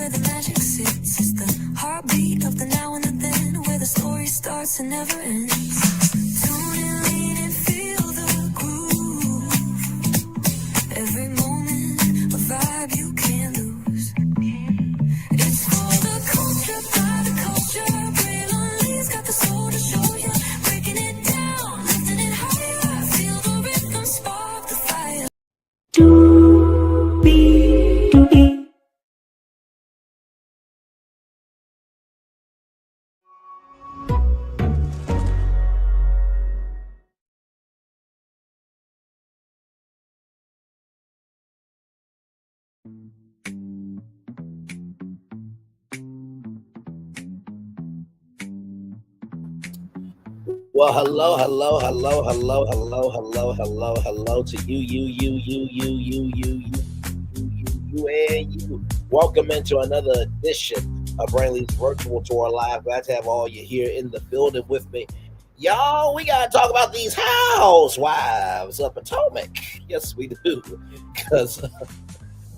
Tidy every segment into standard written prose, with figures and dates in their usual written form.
where the magic sits. It's the heartbeat of the now and the then, where the story starts and never ends. Tune in, lean and feel the groove. Every moment, a vibe you can't lose. It's for the culture, by the culture. Braille on leaves, got the soul to show you. Breaking it down, lifting it higher. Feel the rhythm, spark the fire. Well, hello to you, and you. Welcome into another edition of Brainley's Virtual Tour Live. Glad to have all you here in the building with me. Y'all, we got to talk about these housewives of Potomac. Yes, we do. Because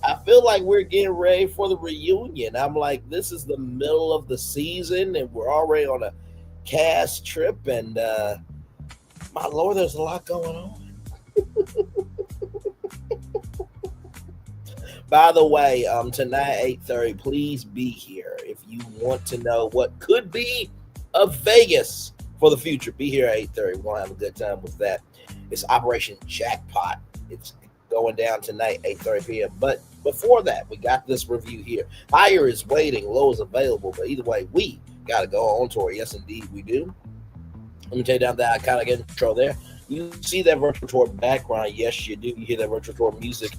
I feel like we're getting ready for the reunion. I'm like, this is the middle of the season, and we're already on a cast trip, and my lord, there's a lot going on. By the way, tonight 8:30, please be here if you want to know what could be of Vegas for the future. Be here at 8:30. We're gonna have a good time with that. It's Operation Jackpot. It's going down tonight 8:30 p.m. But before that, we got this review here. Higher is waiting, low is available, but either way, we got to go on tour. Yes, indeed, we do. Let me take down that iconic intro there. You see that virtual tour background? Yes, you do. You hear that virtual tour music?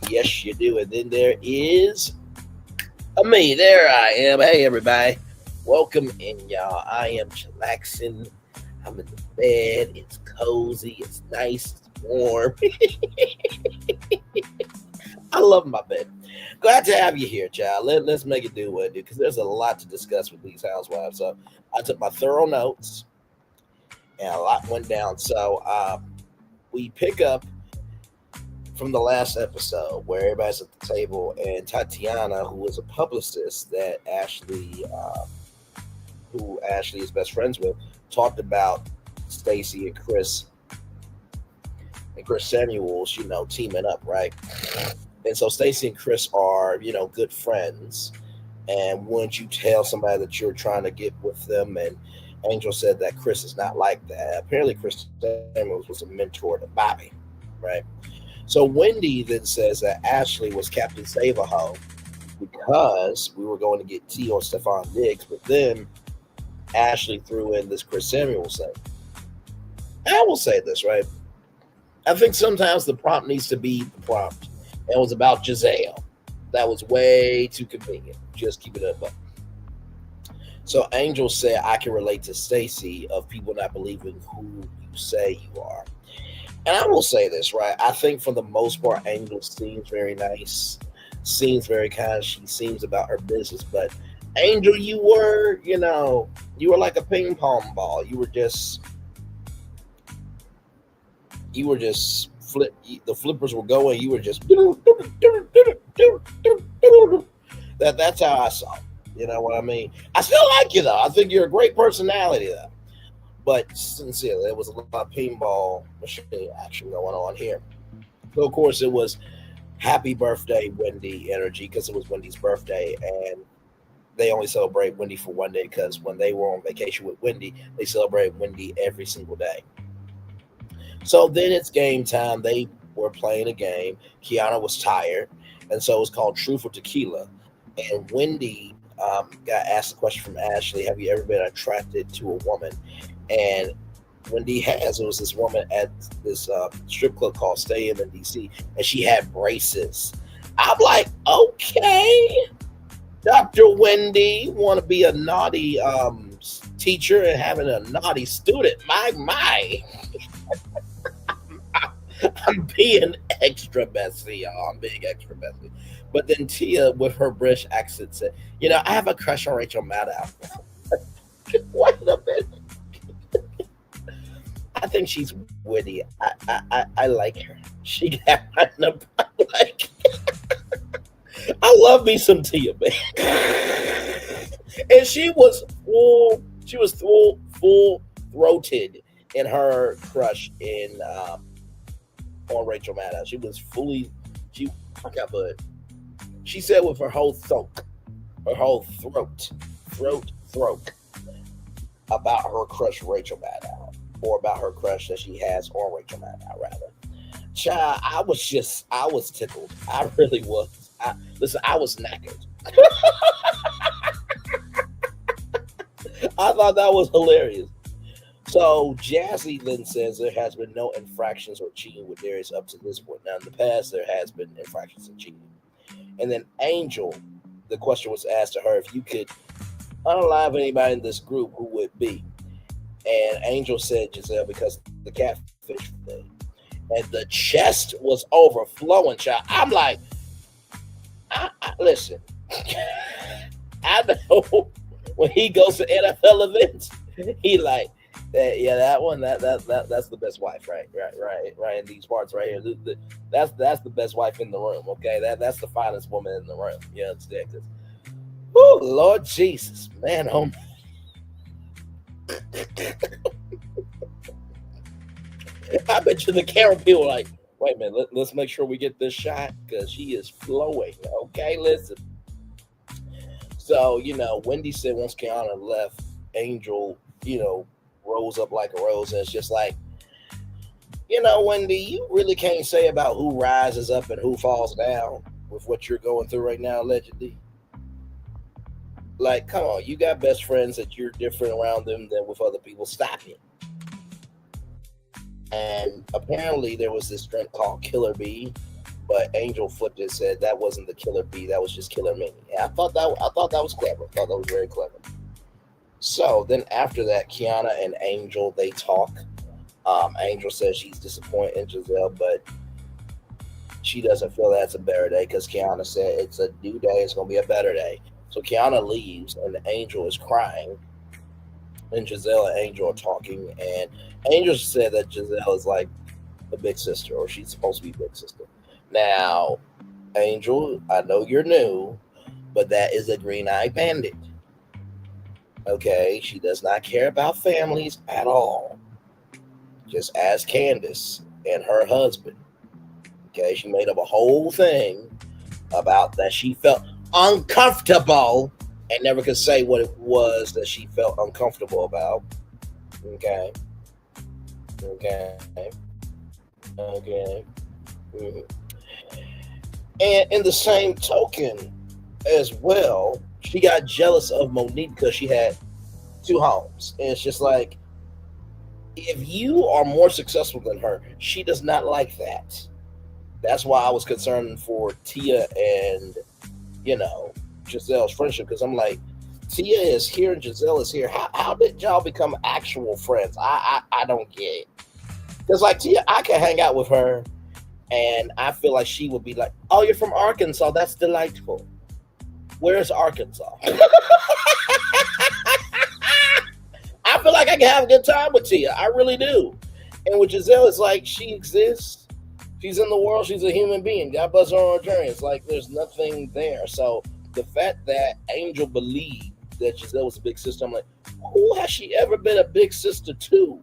Yes, you do. And then there is me. There I am. Hey, everybody. Welcome in, y'all. I am chillaxing. I'm in the bed. It's cozy. It's nice. It's warm. I love my bed. Glad to have you here, child. Let's make it do what it do, because there's a lot to discuss with these housewives. So I took my thorough notes, and a lot went down. So we pick up from the last episode where everybody's at the table, and Tatiana, who was a publicist that who Ashley is best friends with, talked about Stacy and Chris Samuels, teaming up, right? And so Stacy and Chris are, good friends. And wouldn't you tell somebody that you're trying to get with them? And Angel said that Chris is not like that. Apparently, Chris Samuels was a mentor to Bobby, right? So Wendy then says that Ashley was Captain Save-A-Ho because we were going to get T on Stephon Diggs, but then Ashley threw in this Chris Samuels thing. I will say this, right? I think sometimes the prompt needs to be the prompt. It was about Giselle. That was way too convenient. Just keep it up. So Angel said, I can relate to Stacy of people not believing who you say you are. And I will say this, right? I think for the most part, Angel seems very nice, seems very kind. She seems about her business. But Angel, you were like a ping pong ball. You were just the flippers were going, you were just that's how I saw it. You know what I mean? I still like you though. I think you're a great personality though. But sincerely, there was a lot of pinball machine action going on here. So of course it was happy birthday Wendy energy because it was Wendy's birthday, and they only celebrate Wendy for one day because when they were on vacation with Wendy, they celebrate Wendy every single day. So then it's game time. They were playing a game. Kiana was tired, and so it was called Truth or Tequila. And Wendy got asked a question from Ashley, have you ever been attracted to a woman? And Wendy has. It was this woman at this strip club called Stadium in D.C., and she had braces. I'm like, okay, Dr. Wendy, want to be a naughty teacher and having a naughty student. My. I'm being extra messy, y'all. I'm being extra messy. But then Tia, with her British accent, said, I have a crush on Rachel Maddow. Wait a minute. I think she's witty. I like her. She got I love me some Tia, man. And she was full throated in her crush in on Rachel Maddow. She was she I got but she said with her whole throat about her crush Rachel Maddow, or about her crush that she has on Rachel Maddow, rather. Child, I was tickled. I really was. Listen, I was knackered. I thought that was hilarious. So Jazzi then says there has been no infractions or cheating with Darius up to this point. Now, in the past, there has been infractions and cheating. And then Angel, the question was asked to her, if you could unalive anybody in this group, who would it be? And Angel said Giselle, because the catfish thing. And the chest was overflowing, child. I'm like, listen, I know when he goes to NFL events, he like, that one, that's the best wife, right in these parts right here. That's the best wife in the room, okay? That's the finest woman in the room. You understand? Oh, Lord Jesus, man, oh. I bet you the camera people like, wait a minute, let's make sure we get this shot, because she is flowing. Okay, listen. So, Wendy said once Kiana left, Angel, rose up like a rose, and it's just like, Wendy, you really can't say about who rises up and who falls down with what you're going through right now, allegedly. Like, come on, you got best friends that you're different around them than with other people. Stop it. And apparently there was this drink called Killer Bee, but Angel flipped it and said that wasn't the Killer Bee, that was just Killer Mini. And I thought that was clever. I thought that was very clever. So then after that, Kiana and Angel, they talk. Angel says she's disappointed in Giselle, but she doesn't feel that's a better day, because Kiana said it's a new day, it's going to be a better day. So Kiana leaves, and Angel is crying. And Giselle and Angel are talking, and Angel said that Giselle is like a big sister, or she's supposed to be big sister. Now, Angel, I know you're new, but that is a green-eyed bandit. Okay, she does not care about families at all. Just ask Candace and her husband. Okay, she made up a whole thing about that she felt uncomfortable and never could say what it was that she felt uncomfortable about. Okay. Mm-hmm. And in the same token as well, she got jealous of Monique because she had 2 homes. And it's just like, if you are more successful than her, she does not like that. That's why I was concerned for Tia and, Giselle's friendship, because I'm like, Tia is here and Giselle is here. How did y'all become actual friends? I don't get it. Because like Tia, I can hang out with her, and I feel like she would be like, oh, you're from Arkansas. That's delightful. Where's Arkansas? I feel like I can have a good time with Tia. I really do. And with Giselle, it's like she exists. She's in the world. She's a human being. God bless her on her journey. It's like there's nothing there. So the fact that Angel believed that Giselle was a big sister, I'm like, who has she ever been a big sister to?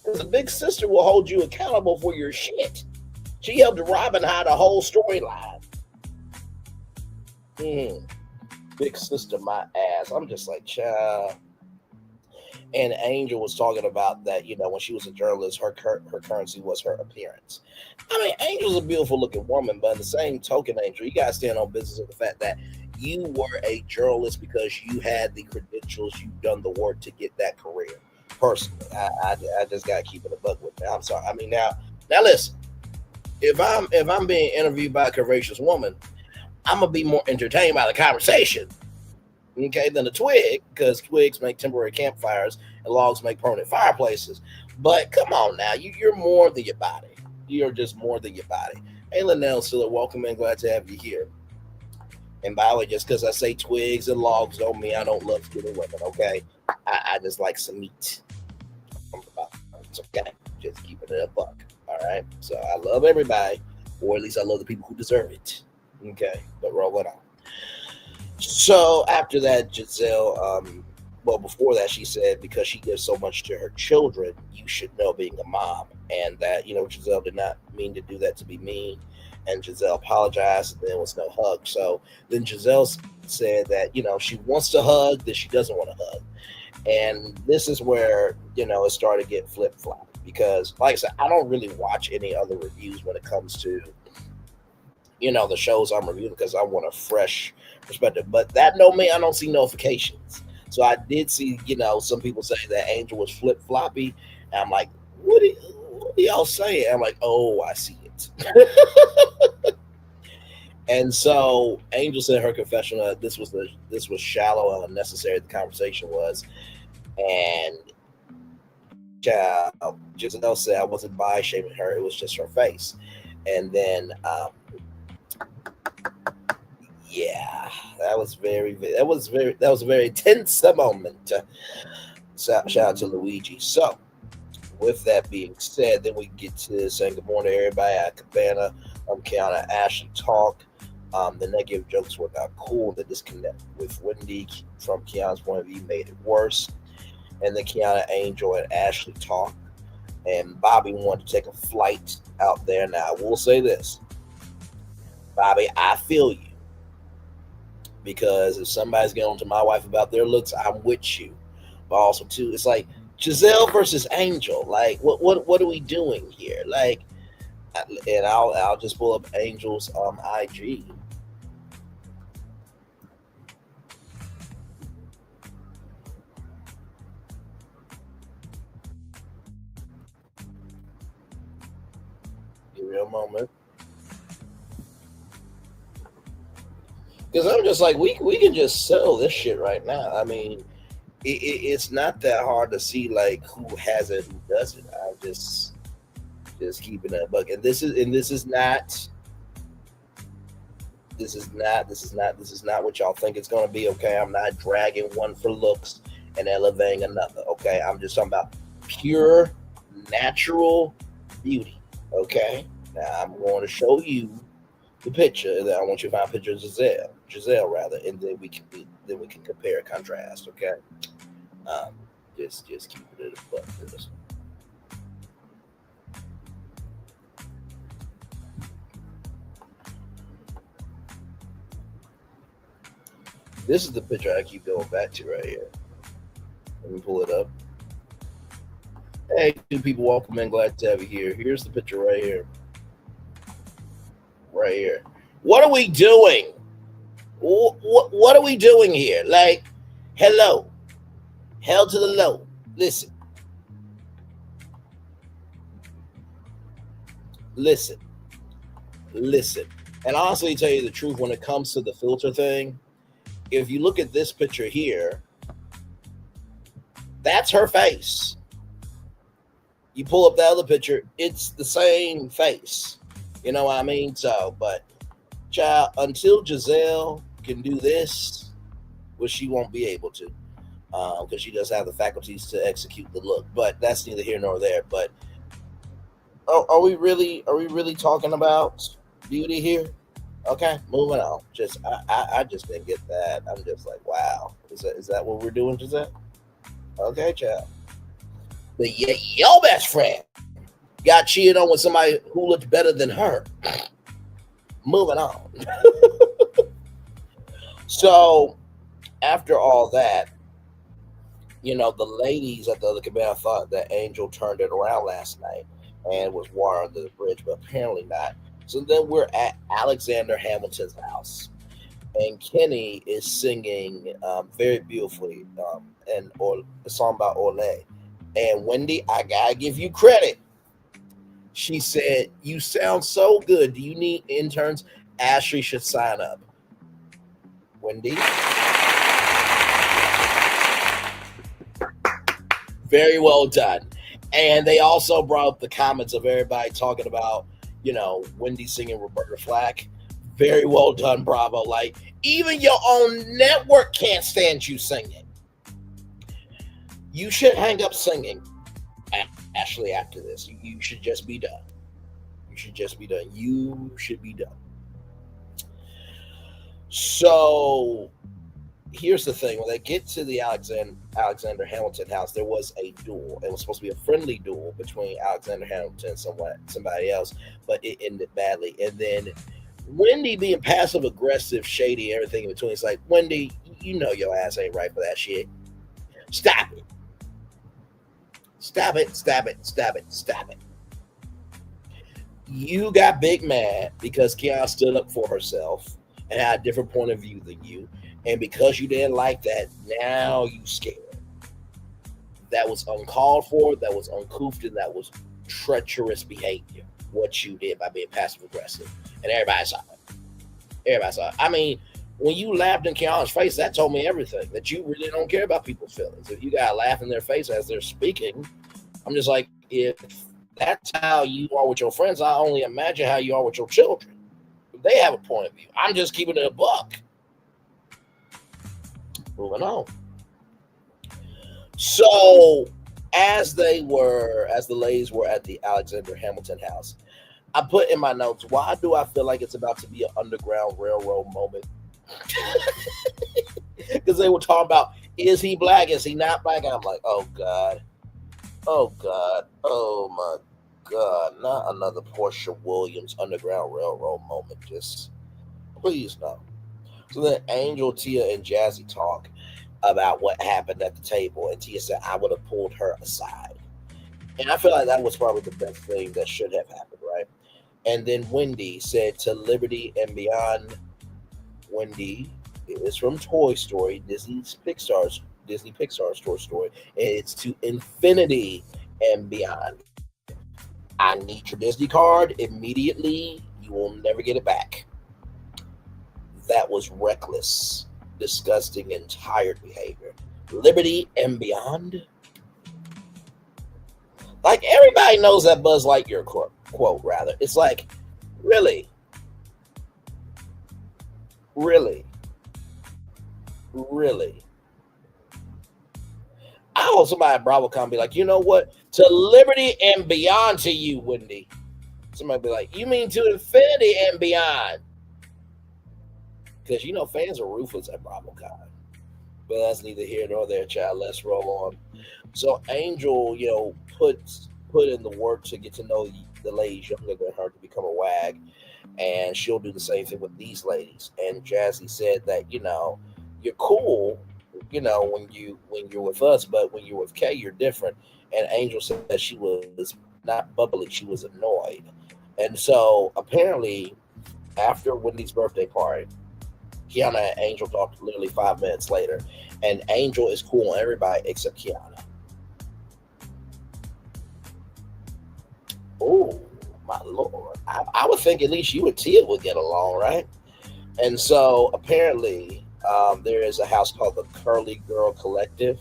Because a big sister will hold you accountable for your shit. She helped Robin hide a whole storyline. Big sister, my ass. I'm just like, child. And Angel was talking about that, when she was a journalist, her currency was her appearance. I mean, Angel's a beautiful looking woman, but in the same token, Angel, you got to stand on business with the fact that you were a journalist because you had the credentials, you've done the work to get that career. Personally, I just got to keep it a buck with that. I'm sorry. I mean, now listen, if I'm being interviewed by a courageous woman, I'm going to be more entertained by the conversation. Okay, than a twig, because twigs make temporary campfires and logs make permanent fireplaces. But come on now, you're more than your body. You're just more than your body. Hey, Linnell Stiller, welcome in. Glad to have you here. And by the way, just because I say twigs and logs don't mean I don't love skinny women, okay? I just like some meat. It's okay. Just keeping it a buck, all right? So I love everybody, or at least I love the people who deserve it. Okay, but rolling on. So after that, Giselle, well, before that, she said because she gives so much to her children, you should know being a mom, and that Giselle did not mean to do that to be mean, and Giselle apologized, and there was no hug. So then Giselle said that she wants to hug, that she doesn't want to hug, and this is where it started to get flip flop because, like I said, I don't really watch any other reviews when it comes to the shows I'm reviewing because I want a fresh perspective. But that no me, I don't see notifications. So I did see, some people say that Angel was flip floppy. And I'm like, what do y'all say? I'm like, oh, I see it. And so Angel said her confessional that this was shallow and unnecessary. The conversation was, and Giselle said I wasn't by shaming her; it was just her face. And then yeah, that was a very tense moment. Shout out to Luigi. So, with that being said, then we get to saying good morning to everybody at Cabana. Kiana, Ashley talk. The negative jokes were not cool. The disconnect with Wendy from Kiana's point of view made it worse. And then Kiana, Angel, and Ashley talk. And Bobby wanted to take a flight out there. Now, I will say this, Bobby, I feel you. Because if somebody's getting on to my wife about their looks, I'm with you. But also too, it's like Giselle versus Angel. Like, what are we doing here? Like, and I'll just pull up Angel's IG. Give me a moment. Because I'm just like, we can just sell this shit right now. I mean, it's not that hard to see like who has it, who doesn't. I'm just keeping that buck. And this is not what y'all think it's gonna be. Okay, I'm not dragging one for looks and elevating another. Okay, I'm just talking about pure natural beauty. Okay, now I'm going to show you the picture. And then I want you to find a picture of Giselle rather, and then we can compare and contrast. Okay, um, just keep it in the butt for this. This is the picture I keep going back to right here. Let me pull it up. Hey, two people, welcome in. Glad to have you here. Here's the picture right here. Right here. What are we doing? What are we doing here? Like, hello, hell to the low. Listen, listen, listen. And honestly, tell you the truth, when it comes to the filter thing, if you look at this picture here, that's her face. You pull up the other picture, it's the same face. You know what I mean? So, but child, until Giselle can do this, which she won't be able to, because she does have the faculties to execute the look. But that's neither here nor there. But are we really talking about beauty here? Okay, moving on. I just didn't get that. I'm just like, wow, is that what we're doing, Giselle? Okay, child. But yeah, your best friend got cheated on with somebody who looked better than her. Moving on. So after all that, the ladies at the other cabana thought that Angel turned it around last night and was water under the bridge, but apparently not. So then we're at Alexander Hamilton's house, and Kenny is singing very beautifully a song about Olay. And Wendy, I gotta give you credit. She said, "You sound so good. Do you need interns? Ashley should sign up." Wendy, very well done. And they also brought up the comments of everybody talking about, Wendy singing Roberta Flack. Very well done, bravo. Like, even your own network can't stand you singing. You should hang up singing, Ashley, after this. You should just be done. You should just be done. You should be done. So here's the thing: when they get to the Alexander Hamilton house, there was a duel. It was supposed to be a friendly duel between Alexander Hamilton and somebody else, but it ended badly. And then Wendy being passive aggressive, shady, everything in between. It's like, Wendy, you know your ass ain't right for that shit. Stop it. Stop it. Stop it. Stop it. Stop it. You got big mad because Kiana stood up for herself and had a different point of view than you. And because you didn't like that, now you scared. That was uncalled for, that was uncouth, and that was treacherous behavior. What you did by being passive aggressive. And everybody saw it. Everybody saw it. I mean, when you laughed in Kiana's face, that told me everything. That you really don't care about people's feelings. If you got to laugh in their face as they're speaking, I'm just like, if that's how you are with your friends, I only imagine how you are with your children. They have a point of view. I'm just keeping it a buck. Moving on. So, as the ladies were at the Alexander Hamilton house, I put in my notes, why do I feel like it's about to be an Underground Railroad moment? Because they were talking about, is he black? Is he not black? And I'm like, oh God. Oh God. Oh my God. Not another Porsha Williams Underground Railroad moment. Just please no. So then Angel, Tia, and Jazzi talk about what happened at the table. And Tia said, I would have pulled her aside. And I feel like that was probably the best thing that should have happened, right? And then Wendy said, to liberty and beyond. Wendy is from Toy Story, Disney Pixar Story. And it's to infinity and beyond. I need your Disney card immediately. You will never get it back. That was reckless, disgusting, and tired behavior. Liberty and beyond. Like, everybody knows that Buzz Lightyear quote, rather. It's like, really? Really? Really? I hope somebody at BravoCon be like, you know what? To liberty and beyond to you, Wendy. Somebody be like, you mean to infinity and beyond? Because, fans are ruthless at BravoCon. But that's neither here nor there, child. Let's roll on. So Angel, put in the work to get to know the ladies younger than her to become a wag. And she'll do the same thing with these ladies. And Jazzi said that, you're cool, when you're with us, but when you're with Kay, you're different. And Angel said that she was not bubbly, she was annoyed. And so apparently, after Wendy's birthday party, Kiana and Angel talked literally 5 minutes later, and Angel is cool on everybody except Kiana. Oh, my Lord. I would think at least you and Tia would get along, right? And so apparently, there is a house called the Curly Girl Collective.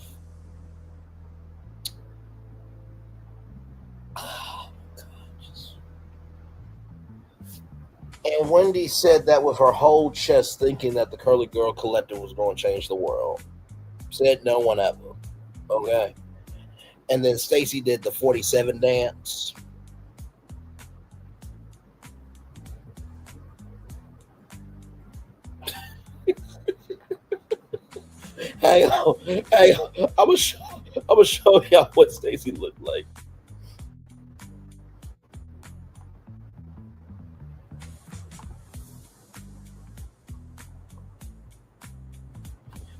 And Wendy said that with her whole chest, thinking that the Curly Girl Collective was going to change the world. Said no one ever. Okay. And then Stacy did the 47 dance. Hang on. I'm gonna show y'all what Stacy looked like.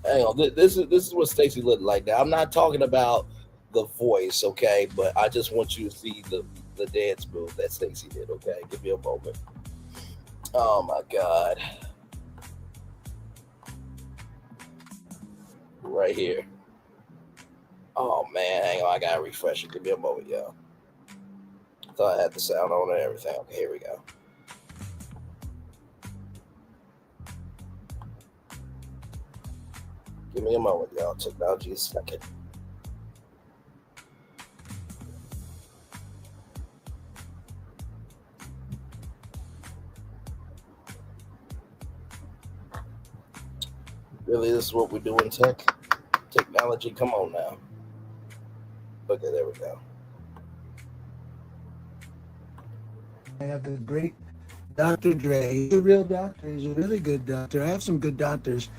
Hang on. This is what Stacy looked like. Now I'm not talking about the voice, okay? But I just want you to see the dance move that Stacy did. Okay, give me a moment. Oh my God. Right here. Oh man, hang on, I gotta refresh it. Give me a moment, yo. I thought I had the sound on and everything. Okay, here we go. Give me a moment, y'all. Technology is second. Really, this is what we do in technology. Come on now. Okay, there we go. I have the great Dr. Dre. He's a real doctor. He's a really good doctor. I have some good doctors.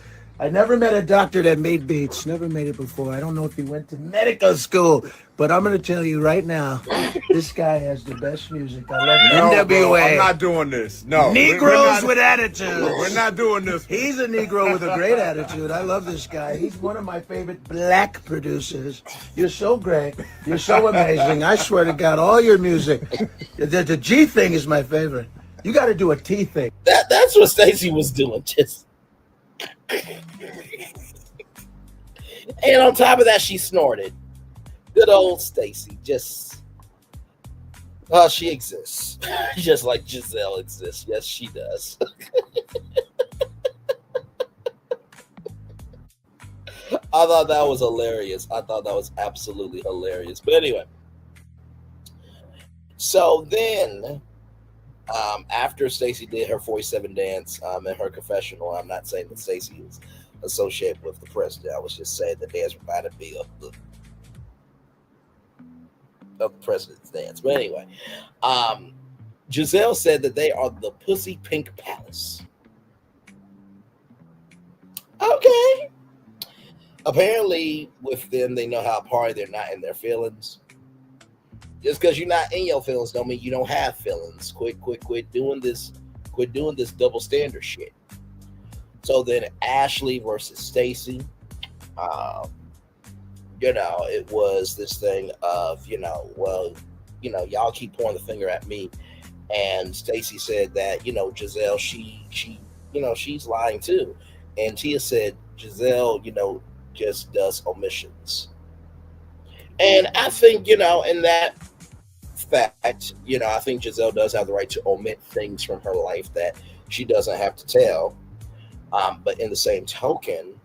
I never met a doctor that made beats. Never made it before. I don't know if he went to medical school, but I'm going to tell you right now, this guy has the best music. I love No, bro, I'm NWA. not doing this. No. Negroes with attitudes. We're not doing this. He's a Negro with a great attitude. I love this guy. He's one of my favorite black producers. You're so great. You're so amazing. I swear to God, all your music. The G thing is my favorite. You got to do a T thing. That's what Stacy was doing. Just. And on top of that, she snorted. Good old Stacy. Just. Well, she exists. Just like Giselle exists. Yes, she does. I thought that was hilarious. I thought that was absolutely hilarious. But anyway. So then, after Stacy did her 47 dance and her confessional, I'm not saying that Stacy is associated with the president. I was just saying the dance reminded me of the president's dance. But anyway, Giselle said that they are the Pussy Pink Palace. Okay. Apparently, with them, they know how to party. They're not in their feelings. Just because you're not in your feelings don't mean you don't have feelings. Quit doing this. Quit doing this double standard shit. So then Ashley versus Stacy. It was this thing of, y'all keep pointing the finger at me. And Stacy said that, Giselle, she's lying too. And Tia said, Giselle, just does omissions. And I think, in that fact, I think Giselle does have the right to omit things from her life that she doesn't have to tell. But in the same token,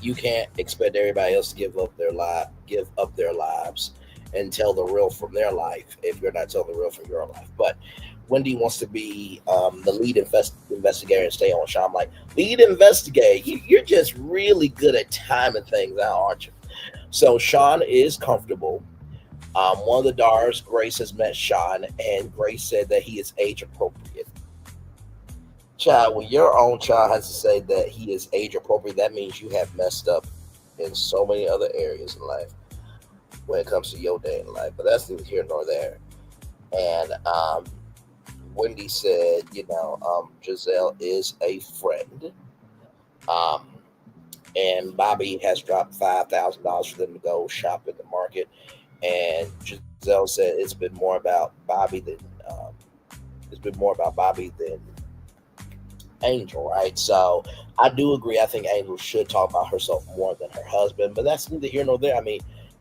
you can't expect everybody else to give up their lives and tell the real from their life if you're not telling the real from your life. But Wendy wants to be the lead investigator and stay on show. I'm like, lead investigator, you're just really good at timing things out, aren't you? So Sean is comfortable. One of the daughters, Grace, has met Sean, and Grace said that he is age appropriate. Child, when your own child has to say that he is age appropriate, that means you have messed up in so many other areas in life when it comes to your day in life. But that's neither here nor there. And Wendy said, Giselle is a friend. And Bobby has dropped $5,000 for them to go shop in the market. And Giselle said it's been more about Bobby than Angel, right? So I do agree. I think Angel should talk about herself more than her husband, but that's neither here nor there. I mean,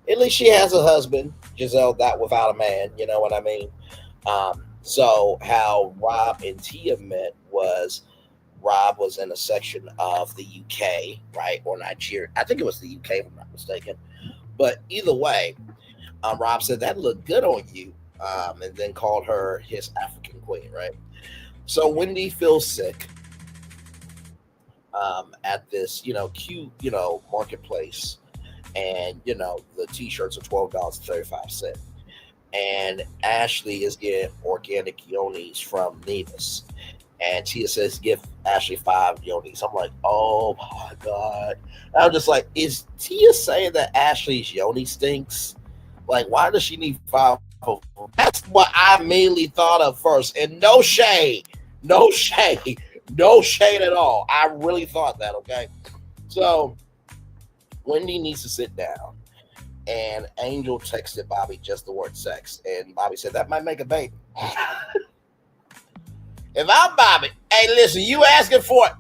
at least she has a husband. Giselle not without a man. You know what I mean? So how Rob and Tia met was Rob was in a section of the UK, right, or Nigeria. I think it was the UK, if I'm not mistaken. But either way, Rob said that looked good on you, and then called her his African queen, right? So Wendy feels sick at this, cute, marketplace, and the t-shirts are $12.35, and Ashley is getting organic yonis from Nevis, and Tia says give Ashley 5 yonis. I'm like, oh my god! I'm just like, is Tia saying that Ashley's yoni stinks? Like, why does she need 5 of them? That's what I mainly thought of first, and no shade at all. I really thought that, okay? So Wendy needs to sit down, and Angel texted Bobby just the word sex, and Bobby said that might make a baby. If I'm Bobby, hey, listen, you asking for it,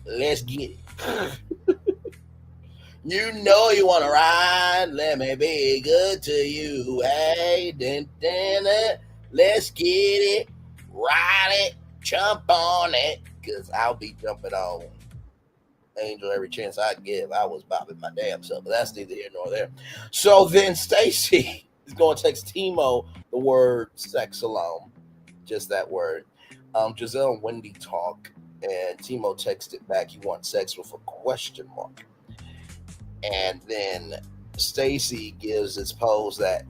let's get it. You know you want to ride, let me be good to you. Hey, let's get it, ride it, jump on it, because I'll be jumping on Angel every chance I give. I was bobbing my damn self, but that's neither here nor there. So then Stacy is going to text Teemo the word sex alone, just that word. Giselle and Wendy talk, and Teemo texted back, "You want sex with a question mark?" And then Stacy gives this pose that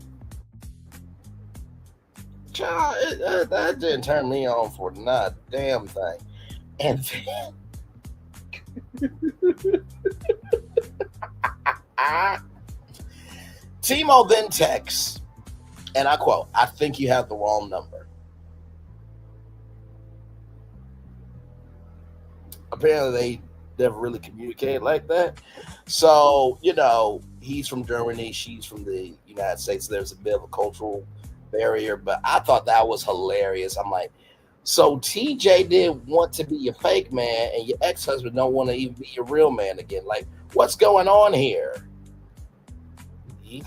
Child, that didn't turn me on for not a damn thing. And then, Teemo then texts, and I quote, "I think you have the wrong number." Apparently, they never really communicated like that. So, he's from Germany, she's from the United States. There's a bit of a cultural barrier, but I thought that was hilarious. I'm like, so TJ did want to be your fake man, and your ex-husband don't want to even be your real man again. Like, what's going on here? I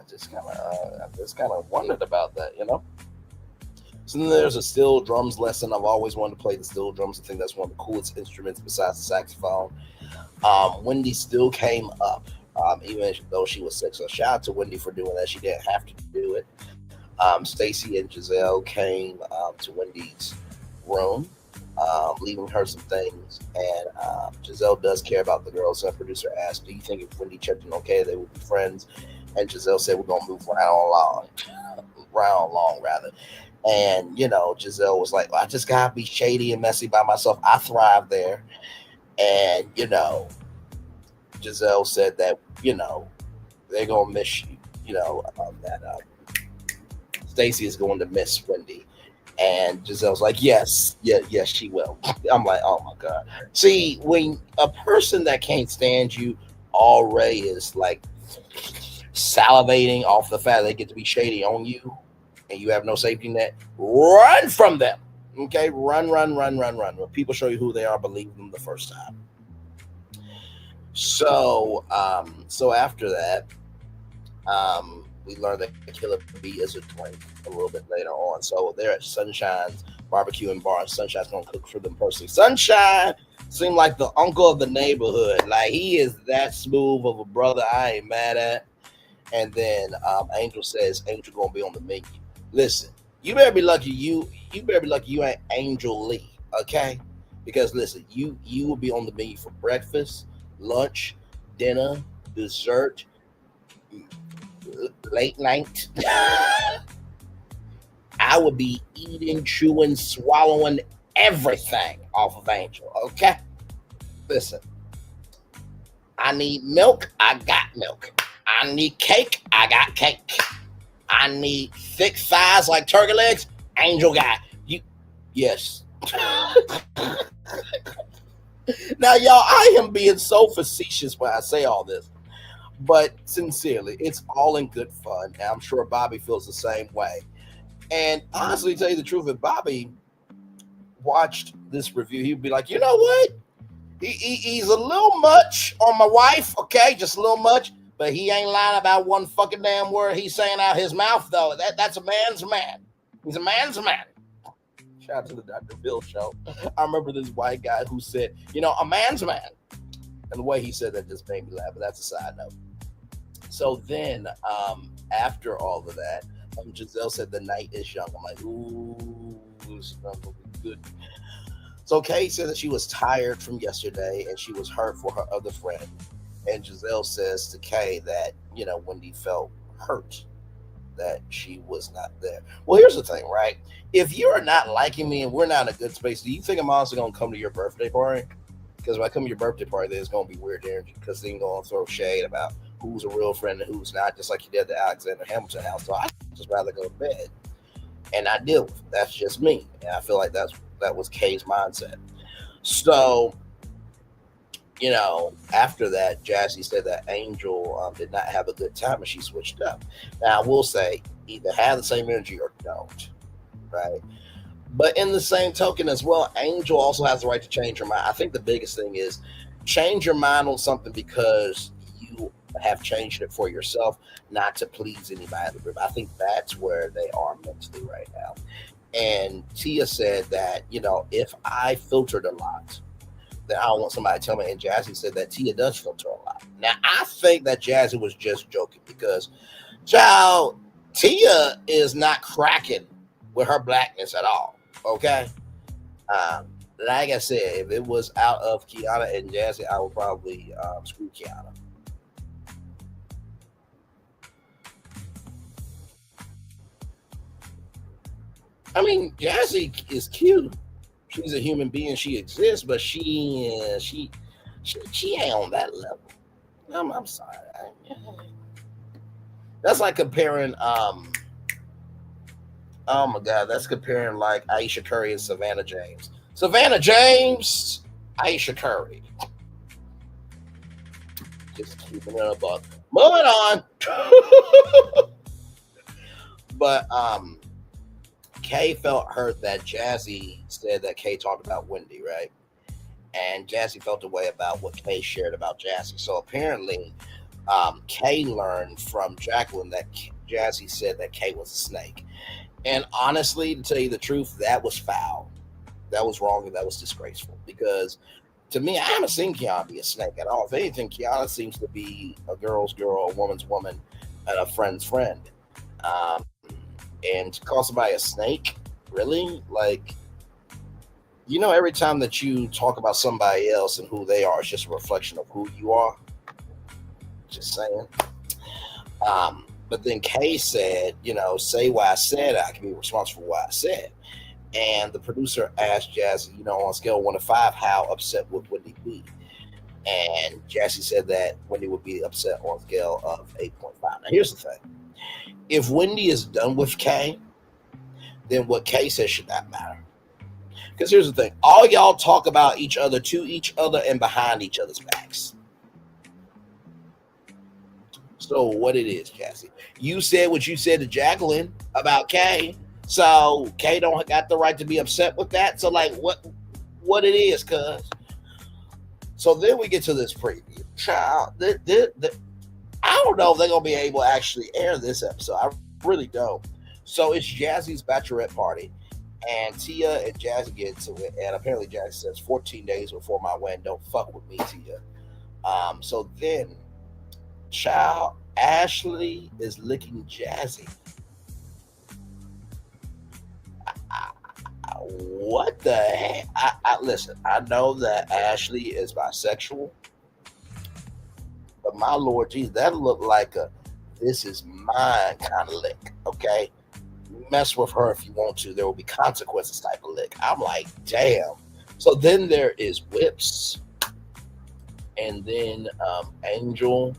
just kind of wondered about that, So then there's a steel drums lesson. I've always wanted to play the steel drums. I think that's one of the coolest instruments besides the saxophone. Wendy still came up, even though she was sick. So shout out to Wendy for doing that. She didn't have to do it. Stacy and Giselle came to Wendy's room, leaving her some things. And Giselle does care about the girls. So producer asked, "Do you think if Wendy checked in okay, they would be friends?" And Giselle said, "We're gonna move round along rather." And Giselle was like, "Well, I just gotta be shady and messy by myself. I thrive there." And Giselle said that they're gonna miss you. That Stacy is going to miss Wendy. And Giselle's like, yes, she will. I'm like, oh my God. See, when a person that can't stand you already is like salivating off the fact they get to be shady on you and you have no safety net, run from them. Okay, run. When people show you who they are, believe them the first time. So after that, we learned that Killer Bee is a drink a little bit later on. So they're at Sunshine's barbecue and bar. Sunshine's gonna cook for them personally. Sunshine seemed like the uncle of the neighborhood. Like, he is that smooth of a brother. I ain't mad at. And then Angel says Angel gonna be on the menu. Listen, you better be lucky you ain't Angel Lee, okay? Because listen, you will be on the menu for breakfast, lunch, dinner, dessert, late night. I would be eating, chewing, swallowing everything off of Angel, okay? Listen, I need milk, I got milk. I need cake, I got cake. I need thick thighs like turkey legs, Angel got you. Yes. Now, y'all, I am being so facetious when I say all this, but sincerely, it's all in good fun. And I'm sure Bobby feels the same way. And honestly, to tell you the truth, if Bobby watched this review, he'd be like, you know what? He's a little much on my wife, okay? Just a little much. But he ain't lying about one fucking damn word he's saying out his mouth, though. That's a man's man. He's a man's man. Shout out to the Dr. Phil show. I remember this white guy who said, a man's man. And the way he said that just made me laugh, but that's a side note. So then, after all of that, Giselle said the night is young. I'm like, ooh, this is going to be good. So Kay said that she was tired from yesterday and she was hurt for her other friend. And Giselle says to Kay that, Wendy felt hurt that she was not there. Well, here's the thing, right? If you are not liking me and we're not in a good space, do you think I'm also going to come to your birthday party? Because when I come to your birthday party, there's going to be weird energy because they're going to throw shade about who's a real friend and who's not, just like you did at the Alexander Hamilton house. So I'd just rather go to bed. And I deal with it. That's just me. And I feel like that was Kay's mindset. So, after that, Jazzi said that Angel did not have a good time and she switched up. Now, I will say, either have the same energy or don't, right? But in the same token as well, Angel also has the right to change her mind. I think the biggest thing is change your mind on something because you have changed it for yourself, not to please anybody in the group. I think that's where they are mentally right now. And Tia said that, if I filtered a lot, then I don't want somebody to tell me. And Jazzi said that Tia does filter a lot. Now, I think that Jazzi was just joking because, child, Tia is not cracking with her blackness at all. Okay? Like I said, if it was out of Kiana and Jazzi, I would probably screw Kiana. I mean, Jazzi is cute. She's a human being. She exists, but she ain't on that level. I'm sorry. That's like comparing. Oh my God, that's comparing like Aisha Curry and Savannah James. Savannah James, Aisha Curry. Just keeping it above. Moving on. But Kay felt hurt that Jazzi said that Kay talked about Wendy, right? And Jazzi felt the way about what Kay shared about Jazzi. So apparently, Kay learned from Jacqueline that Jazzi said that Kay was a snake. And honestly, to tell you the truth, that was foul. That was wrong and that was disgraceful. Because to me, I haven't seen Kiana be a snake at all. If anything, Kiana seems to be a girl's girl, a woman's woman, and a friend's friend. And to call somebody a snake, really? Like, you know, every time that you talk about somebody else and who they are, it's just a reflection of who you are. Just saying. But then Kay said, you know, say what I said. I can be responsible for what I said. And the producer asked Jazzi, you know, on a scale of 1 to 5, how upset would Wendy be? And Jazzi said that Wendy would be upset on a scale of 8.5. Now, here's the thing. If Wendy is done with Kay, then what Kay says should not matter. Because here's the thing. All y'all talk about each other, to each other, and behind each other's backs. So what it is, Jazzi. You said what you said to Jacqueline about Kay. So Kay don't got the right to be upset with that. So like what it is, cuz. So then we get to this preview. Child, I don't know if they're gonna be able to actually air this episode. I really don't. So it's Jazzi's bachelorette party, and Tia and Jazzi get into it. And apparently Jazzi says 14 days before my wedding, don't fuck with me, Tia. So then, child, Ashley is licking Jazzi. What the heck? Listen, I know that Ashley is bisexual, but my Lord Jesus, that looked like a this is mine kind of lick, okay? Mess with her if you want to. There will be consequences type of lick. I'm like, damn. So then there is Whips, and then Angel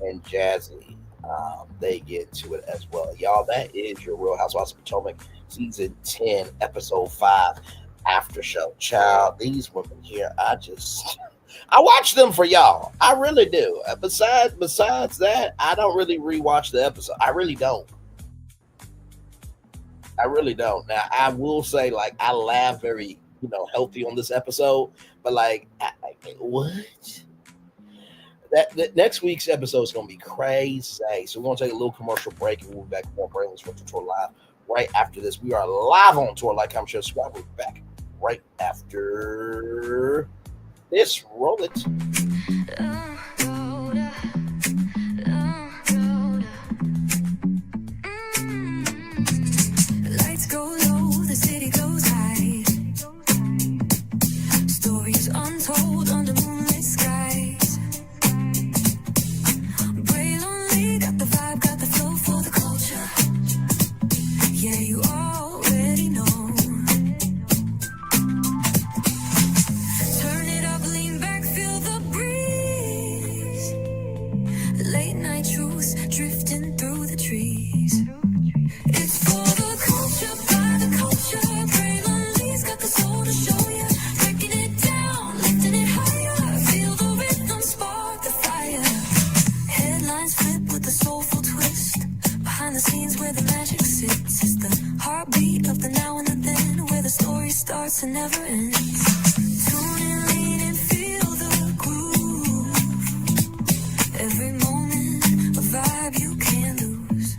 and Jazzi. They get to it as well. Y'all, that is your Real Housewives of Potomac season 10, episode 5 after show. Child, these women here, I watch them for y'all. I really do. Besides that, I don't really rewatch the episode. I really don't. Now, I will say, like, I laugh very, healthy on this episode, but like, what? That next week's episode is going to be crazy. So we're going to take a little commercial break and we'll be back with more Brainless Virtual Tour Live right after this. We are live on tour, like I'm sure. Subscribe. We'll be back right after this. Roll it. Lights go low, the city goes high. Stories untold under moonlit skies. Brain only got the vibe, got the flow for the culture. Yeah, you already know. Turn it up, lean back, feel the breeze. Late night truths drifting through the trees. It's for the culture, by the culture. Brain only's got the soul to show ya. Breaking it down, lifting it higher. Feel the rhythm, spark the fire. Headlines flip with a soulful twist. Behind the scenes where the magic sits. It's the heartbeat of the now and the then, where the story starts and never ends. Tune in, lean and feel the groove. Every moment, a vibe you can't lose.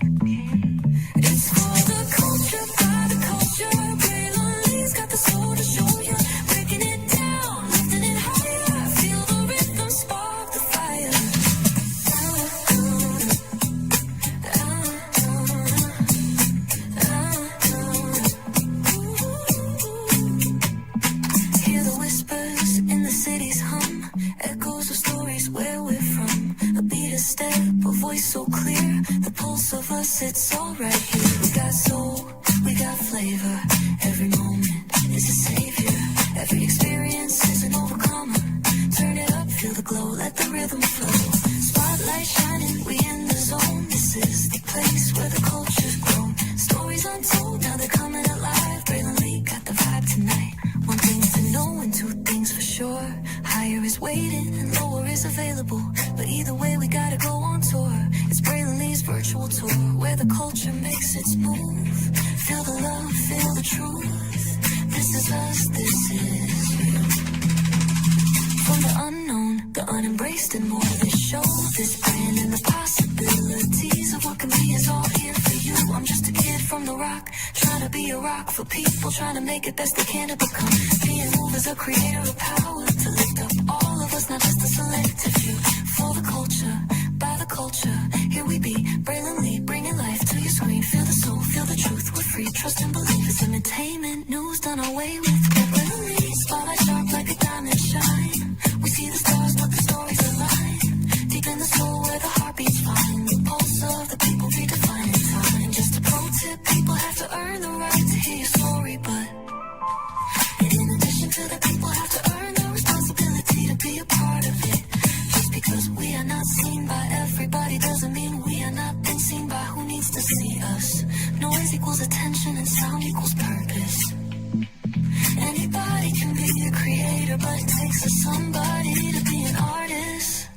It's for the culture, by the culture. Brain only's got the soul to show you. Breaking it down, lifting it higher. Feel the rhythm, spark the fire. Hear the whispers in the city's hum. Echoes of stories where we're from. A beat, a step, a voice so clear. The pulse of us, it's all right here. We got soul, we got flavor. is waiting and lower is available. But either way, we gotta go on tour. It's Braylon Lee's virtual tour, where the culture makes its move. Feel the love, feel the truth. This is us, this is you. From the unknown, the unembraced, and more. This show, this brand, and the possibilities of what can be is all here for you. I'm just a kid from the rock, trying to be a rock for people, trying to make it best they can to become. Being moved as a creator of power, to lift up all of us, not just a selective few. For the culture, by the culture, here we be, Braylon Lee, bringing life to your screen. Feel the soul, feel the truth, we're free, trust and believe. It's entertainment, news done away with. Braylon Lee, spotlight sharp like a diamond shine. We see the stars, but the stories align. Deep in the soul where the heartbeats find. The pulse of the people redefining time. Just a pro tip, people have to earn the right to hear your story, but in addition to that, people have to earn the responsibility to be a part of it. Just because we are not seen by everybody doesn't mean we are not been seen by who needs to see us. Noise equals attention and sound equals purpose. Anybody can be a creator, but it takes a somebody to be an artist.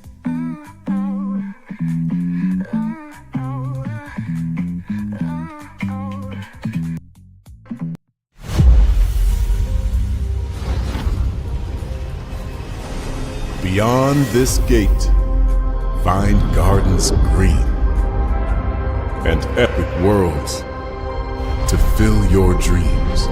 Beyond this gate, find gardens green and epic worlds to fill your dreams.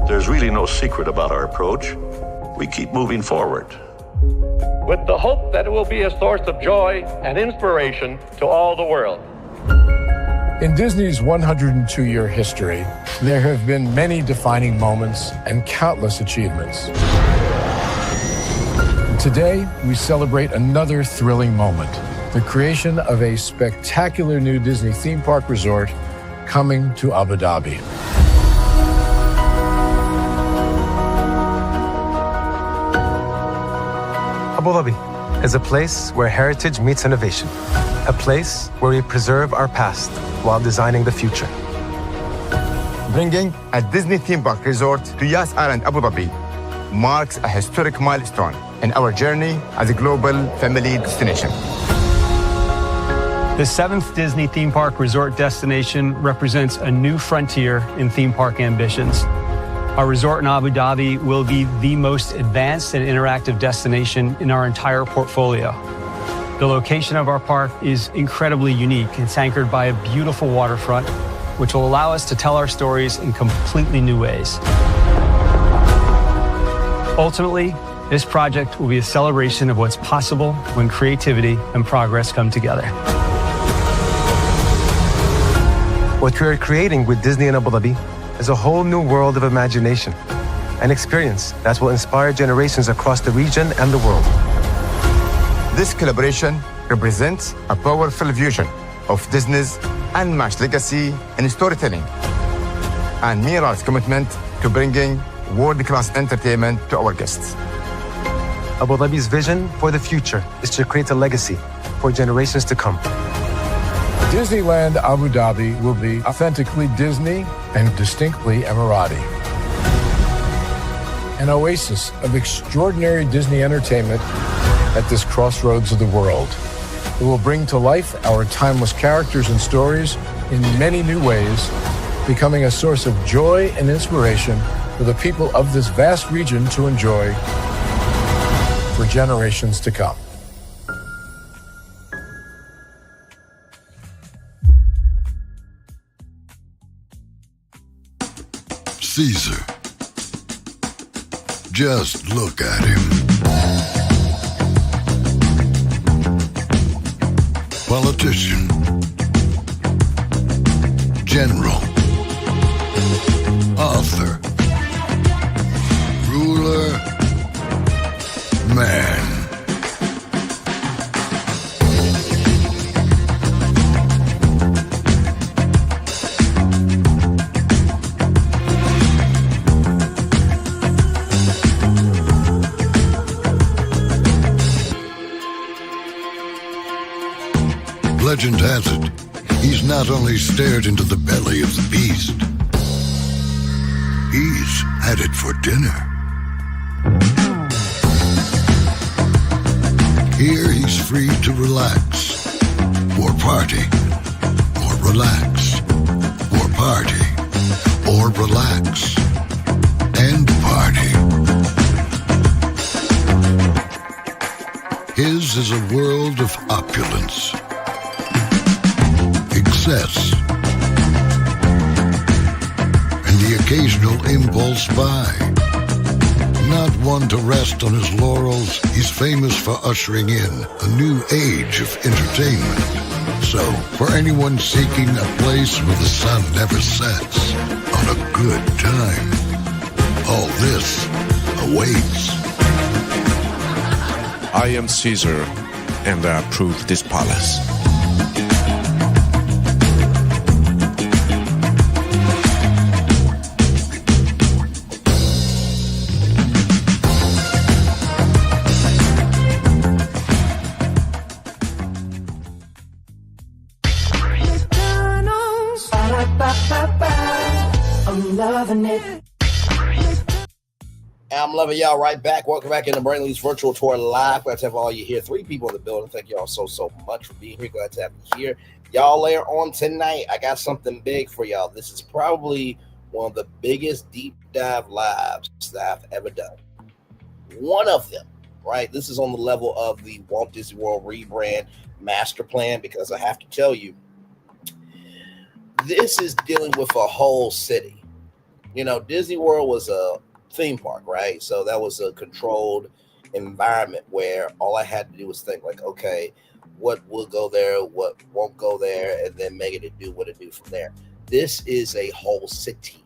There's really no secret about our approach. We keep moving forward. with the hope that it will be a source of joy and inspiration to all the world. In Disney's 102-year history, there have been many defining moments and countless achievements. Today, we celebrate another thrilling moment, the creation of a spectacular new Disney theme park resort coming to Abu Dhabi. Abu Dhabi is a place where heritage meets innovation, a place where we preserve our past while designing the future. Bringing a Disney theme park resort to Yas Island, Abu Dhabi marks a historic milestone in our journey as a global family destination. The 7th Disney theme park resort destination represents a new frontier in theme park ambitions. Our resort in Abu Dhabi will be the most advanced and interactive destination in our entire portfolio. The location of our park is incredibly unique. It's anchored by a beautiful waterfront, which will allow us to tell our stories in completely new ways. Ultimately, this project will be a celebration of what's possible when creativity and progress come together. What we are creating with Disney in Abu Dhabi is a whole new world of imagination, an experience that will inspire generations across the region and the world. This collaboration represents a powerful fusion of Disney's unmatched legacy in storytelling and Miral's commitment to bringing world-class entertainment to our guests. Abu Dhabi's vision for the future is to create a legacy for generations to come. Disneyland Abu Dhabi will be authentically Disney and distinctly Emirati. An oasis of extraordinary Disney entertainment at this crossroads of the world. It will bring to life our timeless characters and stories in many new ways, becoming a source of joy and inspiration for the people of this vast region to enjoy for generations to come. Caesar. Just look at him. Politician. General. Author. Ruler. Man. Legend has it, he's not only stared into the belly of the beast, he's had it for dinner. Here he's free to relax, or party, or relax, or party, or relax, and party. His is a world of opulence, excess, and the occasional impulse buy. Not one to rest on his laurels, he's famous for ushering in a new age of entertainment. So, for anyone seeking a place where the sun never sets on a good time, all this awaits. I am Caesar, and I approve this palace. I'm loving it. I'm loving y'all right back. Welcome back into Brainley's Virtual Tour Live. Glad to have all you here. 3 people in the building. Thank y'all so much for being here. Glad to have you here. Y'all later on tonight, I got something big for y'all. This is probably one of the biggest deep dive lives that I've ever done. One of them, right? This is on the level of the Walt Disney World rebrand master plan, because I have to tell you, this is dealing with a whole city. You know, Disney World was a theme park, right? So that was a controlled environment where all I had to do was think like, okay, what will go there, what won't go there, and then make it do what it do from there. This is a whole city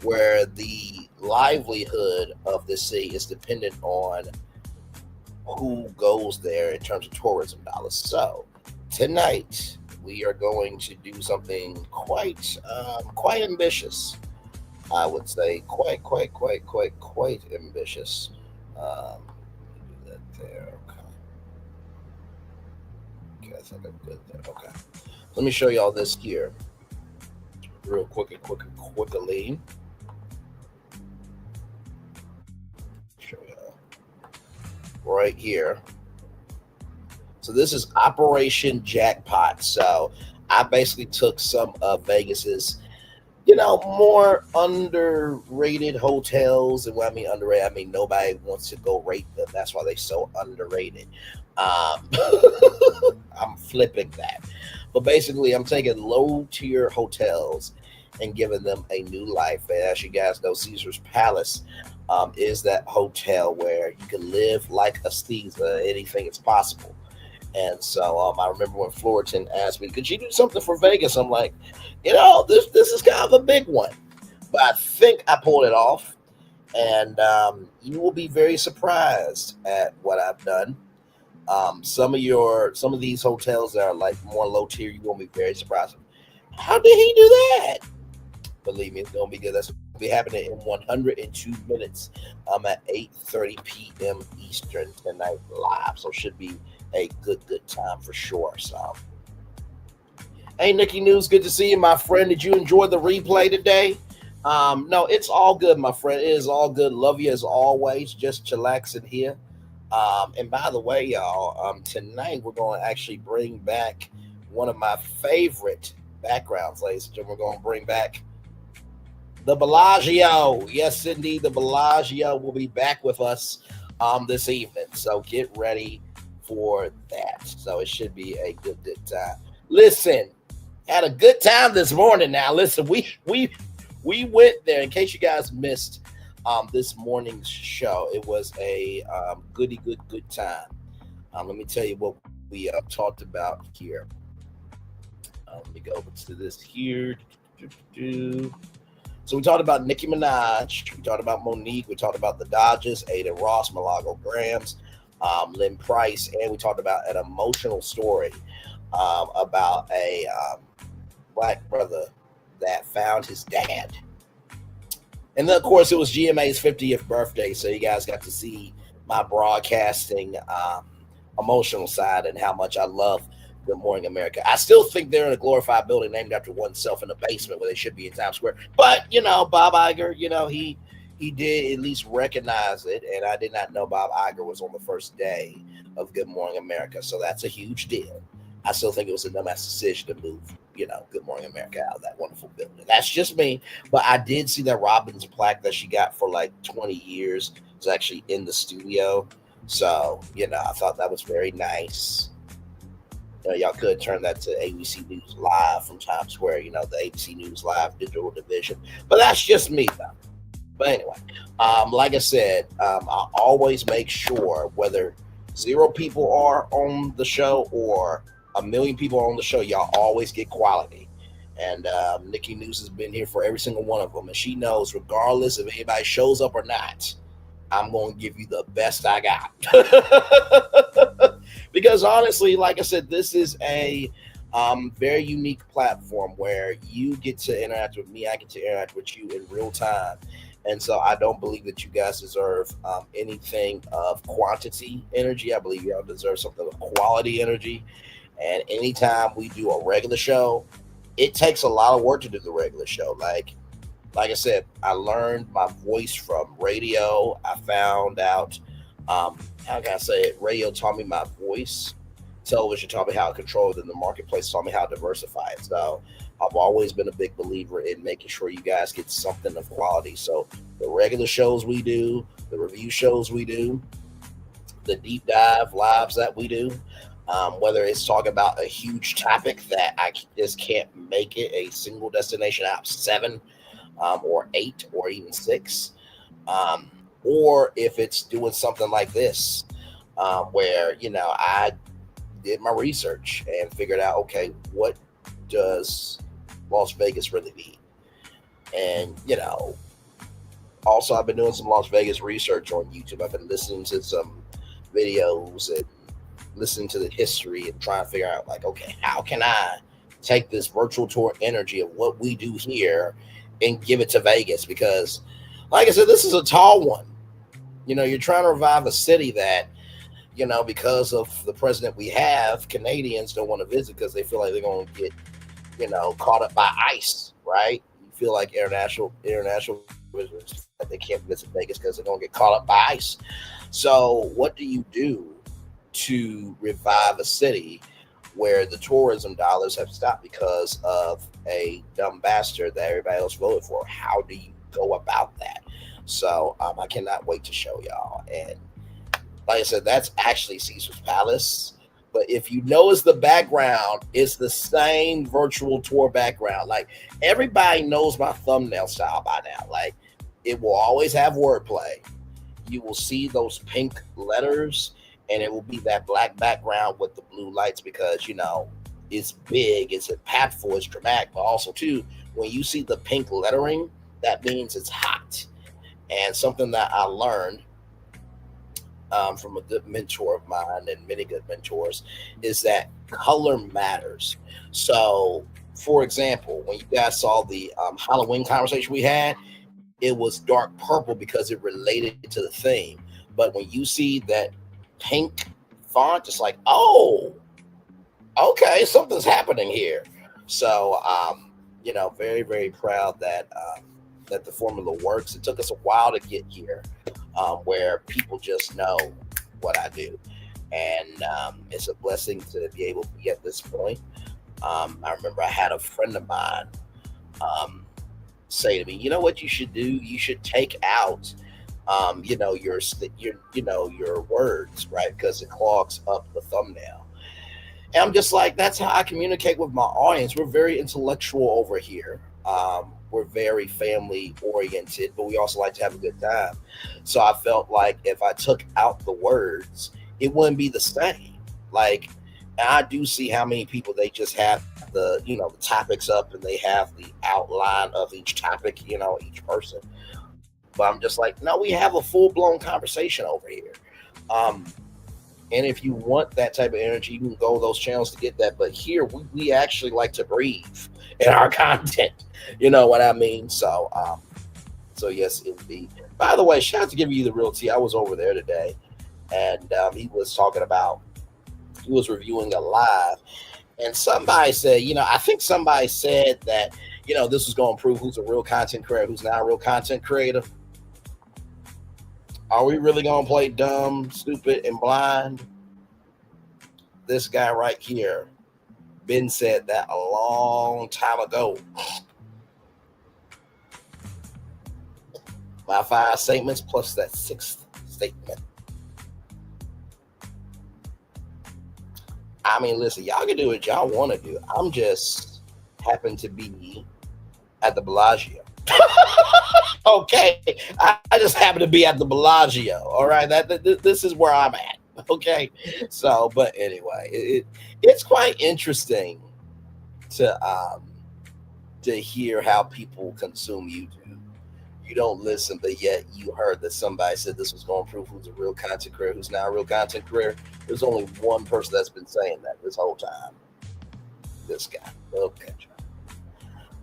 where the livelihood of the city is dependent on who goes there in terms of tourism dollars. So tonight we are going to do something quite ambitious. I would say quite ambitious. Do that there. Okay, I think I'm good there. Okay, let me show y'all this here, real quickly. Show y'all right here. So this is Operation Jackpot. So I basically took some of Vegas's, more underrated hotels. And when I mean underrated, I mean nobody wants to go rate them. That's why they're so underrated. I'm flipping that. But basically, I'm taking low-tier hotels and giving them a new life. And as you guys know, Caesar's Palace is that hotel where you can live like a Caesar. Anything is possible. And so I remember when Fullerton asked me, could you do something for Vegas? I'm like, this is kind of a big one. But I think I pulled it off. And you will be very surprised at what I've done. Some of these hotels that are like more low tier, you won't be very surprised. How did he do that? Believe me, it's gonna be good. That's gonna be happening in 102 minutes. At 8:30 p.m. Eastern tonight live. So should be a good time for sure. So, hey, Nikki News, good to see you, my friend. Did you enjoy the replay today? No, it's all good, my friend. It is all good. Love you as always. Just chillaxing here. And by the way, y'all, tonight we're going to actually bring back one of my favorite backgrounds, ladies and gentlemen. We're going to bring back the Bellagio. Yes, indeed, the Bellagio will be back with us this evening. So get ready for that. So it should be a good time. Listen, had a good time this morning. Now, listen, we went there. In case you guys missed this morning's show, it was a good time. Let me tell you what we talked about here. Let me go over to this here. So we talked about Nicki Minaj. We talked about Monique. We talked about the Dodgers, Ada Ross, Malago Grams, Lynn Price, and we talked about an emotional story about a black brother that found his dad. And then, of course, it was GMA's 50th birthday, so you guys got to see my broadcasting emotional side and how much I love Good Morning America. I still think they're in a glorified building named after oneself in the basement where they should be in Times Square. But, Bob Iger, he did at least recognize it, and I did not know Bob Iger was on the first day of Good Morning America, so that's a huge deal. I still think it was a dumbass decision to move, Good Morning America out of that wonderful building. That's just me, but I did see that Robin's plaque that she got for like 20 years was actually in the studio, so, I thought that was very nice. Y'all could turn that to ABC News Live from Times Square, the ABC News Live digital division, but that's just me, though. But anyway, like I said, I always make sure whether 0 people are on the show or 1 million people are on the show, y'all always get quality. And Nikki News has been here for every single one of them. And she knows regardless if anybody shows up or not, I'm going to give you the best I got. Because honestly, like I said, this is a very unique platform where you get to interact with me. I get to interact with you in real time. And so I don't believe that you guys deserve anything of quantity energy. I believe y'all deserve something of quality energy. And anytime we do a regular show, it takes a lot of work to do the regular show. Like I said, I learned my voice from radio. I found out, how can I say it? Radio taught me my voice. Television taught me how to control it. And the marketplace taught me how to diversify it. So I've always been a big believer in making sure you guys get something of quality. So the regular shows we do, the review shows we do, the deep dive lives that we do, whether it's talking about a huge topic that I just can't make it a single destination out of 7 or 8 or even 6, or if it's doing something like this, where I did my research and figured out, okay, what does Las Vegas really mean? And also I've been doing some Las Vegas research on YouTube. I've been listening to some videos and listening to the history and trying to figure out, like, okay, how can I take this virtual tour energy of what we do here and give it to Vegas? Because, like I said, this is a tall one. You're trying to revive a city that, because of the president we have, Canadians don't want to visit because they feel like they're going to get, caught up by ICE, right? You feel like international visitors, that they can't visit Vegas because they're going to get caught up by ICE. So what do you do to revive a city where the tourism dollars have stopped because of a dumb bastard that everybody else voted for? How do you go about that? So I cannot wait to show y'all. And like I said, that's actually Caesar's Palace. But if you notice, the background is the same virtual tour background. Like, everybody knows my thumbnail style by now. Like, it will always have wordplay. You will see those pink letters, and it will be that black background with the blue lights because, it's big, it's impactful, it's dramatic. But also, too, when you see the pink lettering, that means it's hot. And something that I learned from a good mentor of mine and many good mentors is that color matters. So, for example, when you guys saw the Halloween conversation we had, it was dark purple because it related to the theme. But when you see that pink font, it's like, oh, okay, something's happening here. So, very, very proud that that the formula works. It took us a while to get here, where people just know what I do. And it's a blessing to be able to be at this point. I remember I had a friend of mine say to me, you know what you should do? You should take out, your words, right? Because it clogs up the thumbnail. And I'm just like, that's how I communicate with my audience. We're very intellectual over here. We're very family oriented, but we also like to have a good time. So I felt like if I took out the words, it wouldn't be the same. Like, I do see how many people, they just have the, the topics up and they have the outline of each topic, each person. But I'm just like, no, we have a full blown conversation over here. And if you want that type of energy, you can go to those channels to get that. But here, we actually like to breathe in our content. You know what I mean? So, yes, indeed. By the way, shout out to Give You the Real Tea. I was over there today, and he was reviewing a live. And somebody said, I think somebody said that, this was going to prove who's a real content creator, who's not a real content creator. Are we really going to play dumb, stupid, and blind? This guy right here, Ben, said that a long time ago. My 5 statements plus that 6th statement. I mean, listen, y'all can do what y'all want to do. I'm just happen to be at the Bellagio. Okay, I just happen to be at the Bellagio. All right, this is where I'm at. Okay, so but anyway, it's quite interesting to hear how people consume YouTube. You don't listen, but yet you heard that somebody said this was going to prove who's a real content creator, who's not a real content creator. There's only one person that's been saying that this whole time. This guy. Okay.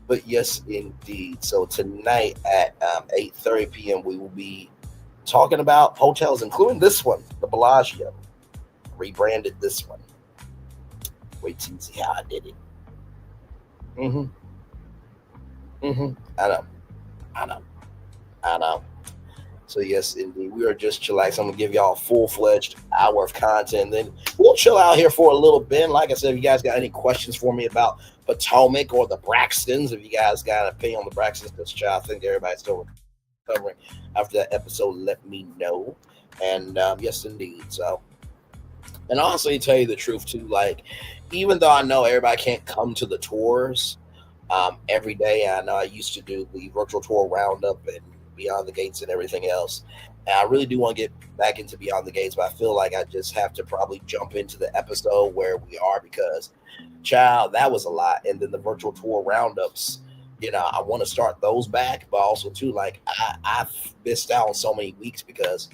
But yes, indeed. So tonight at 8:30 p.m., we will be talking about hotels, including this one, the Bellagio. Rebranded this one. Wait till you see how I did it. I know. So yes, indeed. We are just chillax. I'm going to give y'all a full-fledged hour of content. Then we'll chill out here for a little bit. Like I said, if you guys got any questions for me about Potomac or the Braxtons, if you guys got an opinion on the Braxtons, because I think everybody's still recovering after that episode, let me know. And yes, indeed. So, and honestly, to tell you the truth too, like, even though I know everybody can't come to the tours every day, I know I used to do the virtual tour roundup and Beyond the Gates and everything else. And I really do want to get back into Beyond the Gates, but I feel like I just have to probably jump into the episode where we are because, child, that was a lot. And then the virtual tour roundups, you know, I want to start those back, but also too, like I missed out on so many weeks because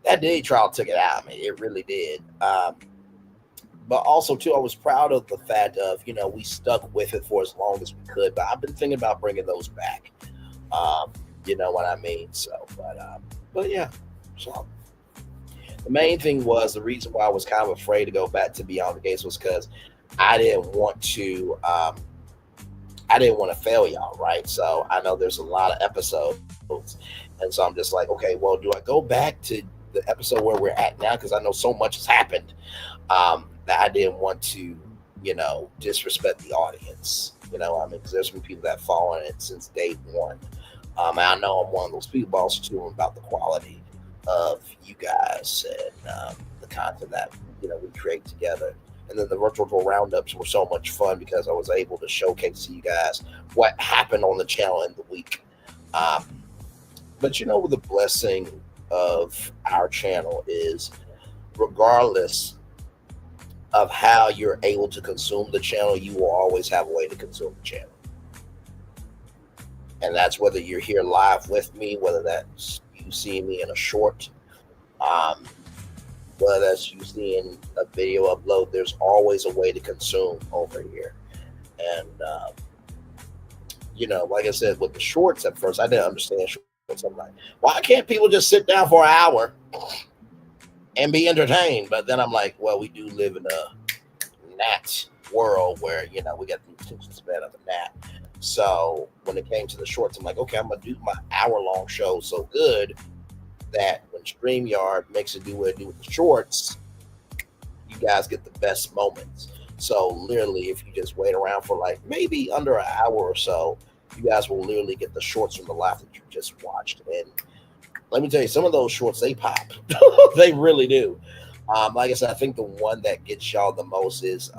that day trial took it out of me. It really did. But also too, I was proud of the fact of, you know, we stuck with it for as long as we could. But I've been thinking about bringing those back. You know what I mean? So, but yeah. So the main thing was the reason why I was kind of afraid to go back to Beyond the Gates was because I didn't want to fail y'all, right? So I know there's a lot of episodes, and so I'm just like, okay, well, do I go back to the episode where we're at now? Because I know so much has happened that I didn't want to, you know, disrespect the audience. You know what I mean? Because there's been people that fall on it since day one. And I know I'm one of those people, but also too about the quality of you guys and the content that, you know, we create together. And then the virtual tour roundups were so much fun because I was able to showcase to you guys what happened on the channel in the week. But you know, the blessing of our channel is, regardless of how you're able to consume the channel, you will always have a way to consume the channel. And that's whether you're here live with me, whether that's you seeing me in a short, whether that's you seeing a video upload, there's always a way to consume over here. And, you know, like I said, with the shorts at first, I didn't understand shorts. I'm like, why can't people just sit down for an hour and be entertained? But then I'm like, well, we do live in a gnat world where, you know, we got the attention span of a gnat. So when it came to the shorts, I'm like, okay, I'm going to do my hour-long show so good that when StreamYard makes it do what it do with the shorts, you guys get the best moments. So literally, if you just wait around for like maybe under an hour or so, you guys will literally get the shorts from the live that you just watched. And let me tell you, some of those shorts, they pop. They really do. Like I said, I think the one that gets y'all the most is,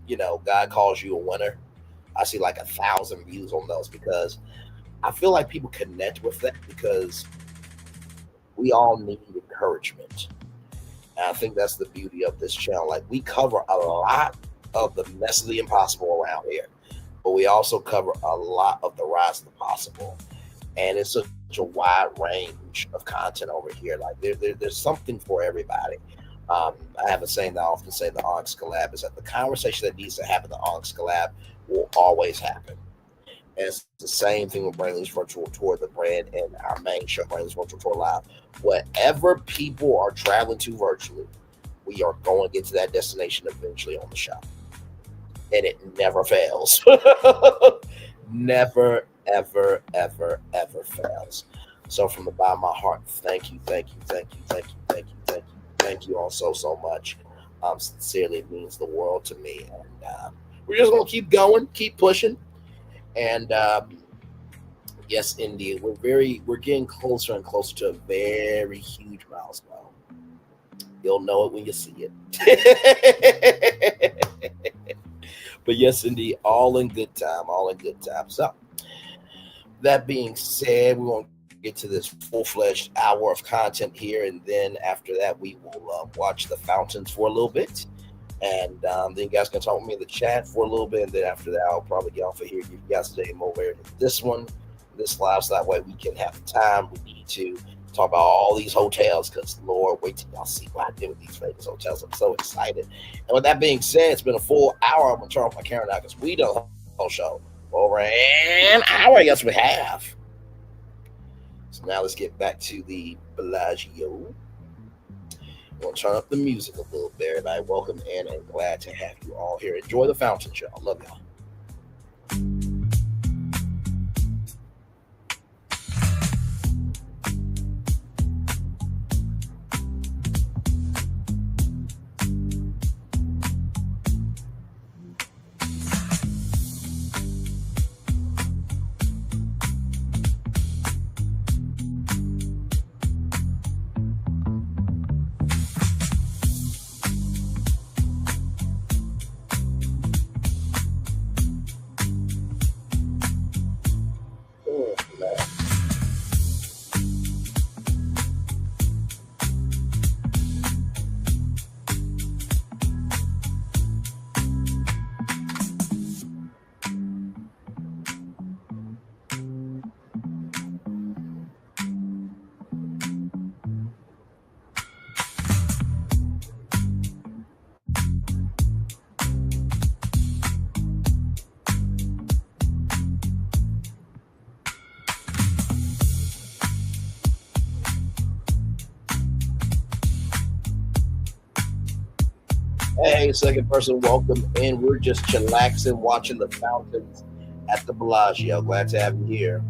you know, God Calls You a Winner. I see like 1,000 views on those because I feel like people connect with that because we all need encouragement. And I think that's the beauty of this channel. Like, we cover a lot of the mess of the impossible around here, but we also cover a lot of the rise of the possible. And it's such a wide range of content over here. Like, there's something for everybody. I have a saying that I often say the Onyx collab is that the conversation that needs to happen in the Onyx collab will always happen. And it's the same thing with Brainley's Virtual Tour, the brand, and our main show, Brainley's Virtual Tour Live. Whatever people are traveling to virtually, we are going to get to that destination eventually on the show. And it never fails. Never, ever, ever, ever fails. So from the bottom of my heart, thank you, thank you, thank you, thank you, thank you, thank you, thank you all so, so much. Sincerely, it means the world to me. And we're just going to keep going, keep pushing. And yes, indeed, we're getting closer and closer to a very huge milestone. You'll know it when you see it. But yes, indeed, all in good time, all in good time. So that being said, we won't get to this full-fledged hour of content here, and then after that, we will watch the fountains for a little bit. And then you guys can talk with me in the chat for a little bit. And then after that, I'll probably get off of here, give you guys a day over into this live, so that way we can have the time we need to talk about all these hotels. Because, Lord, wait till y'all see what I did with these famous hotels. I'm so excited. And with that being said, it's been a full hour. I'm going to turn off my camera now because we done the whole show over an hour. Yes, we have. So now let's get back to the Bellagio. We'll turn up the music a little bit. Everybody, welcome in and glad to have you all here. Enjoy the fountain show. Love y'all. Hey, second person, welcome in. We're just chillaxing, watching the fountains at the Bellagio. Glad to have you here.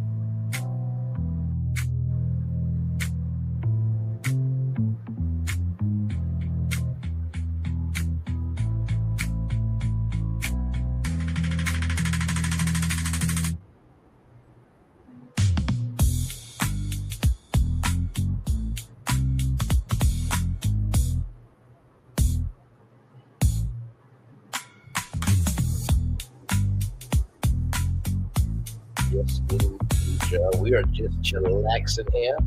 Yes, indeed, we are just chillaxing here.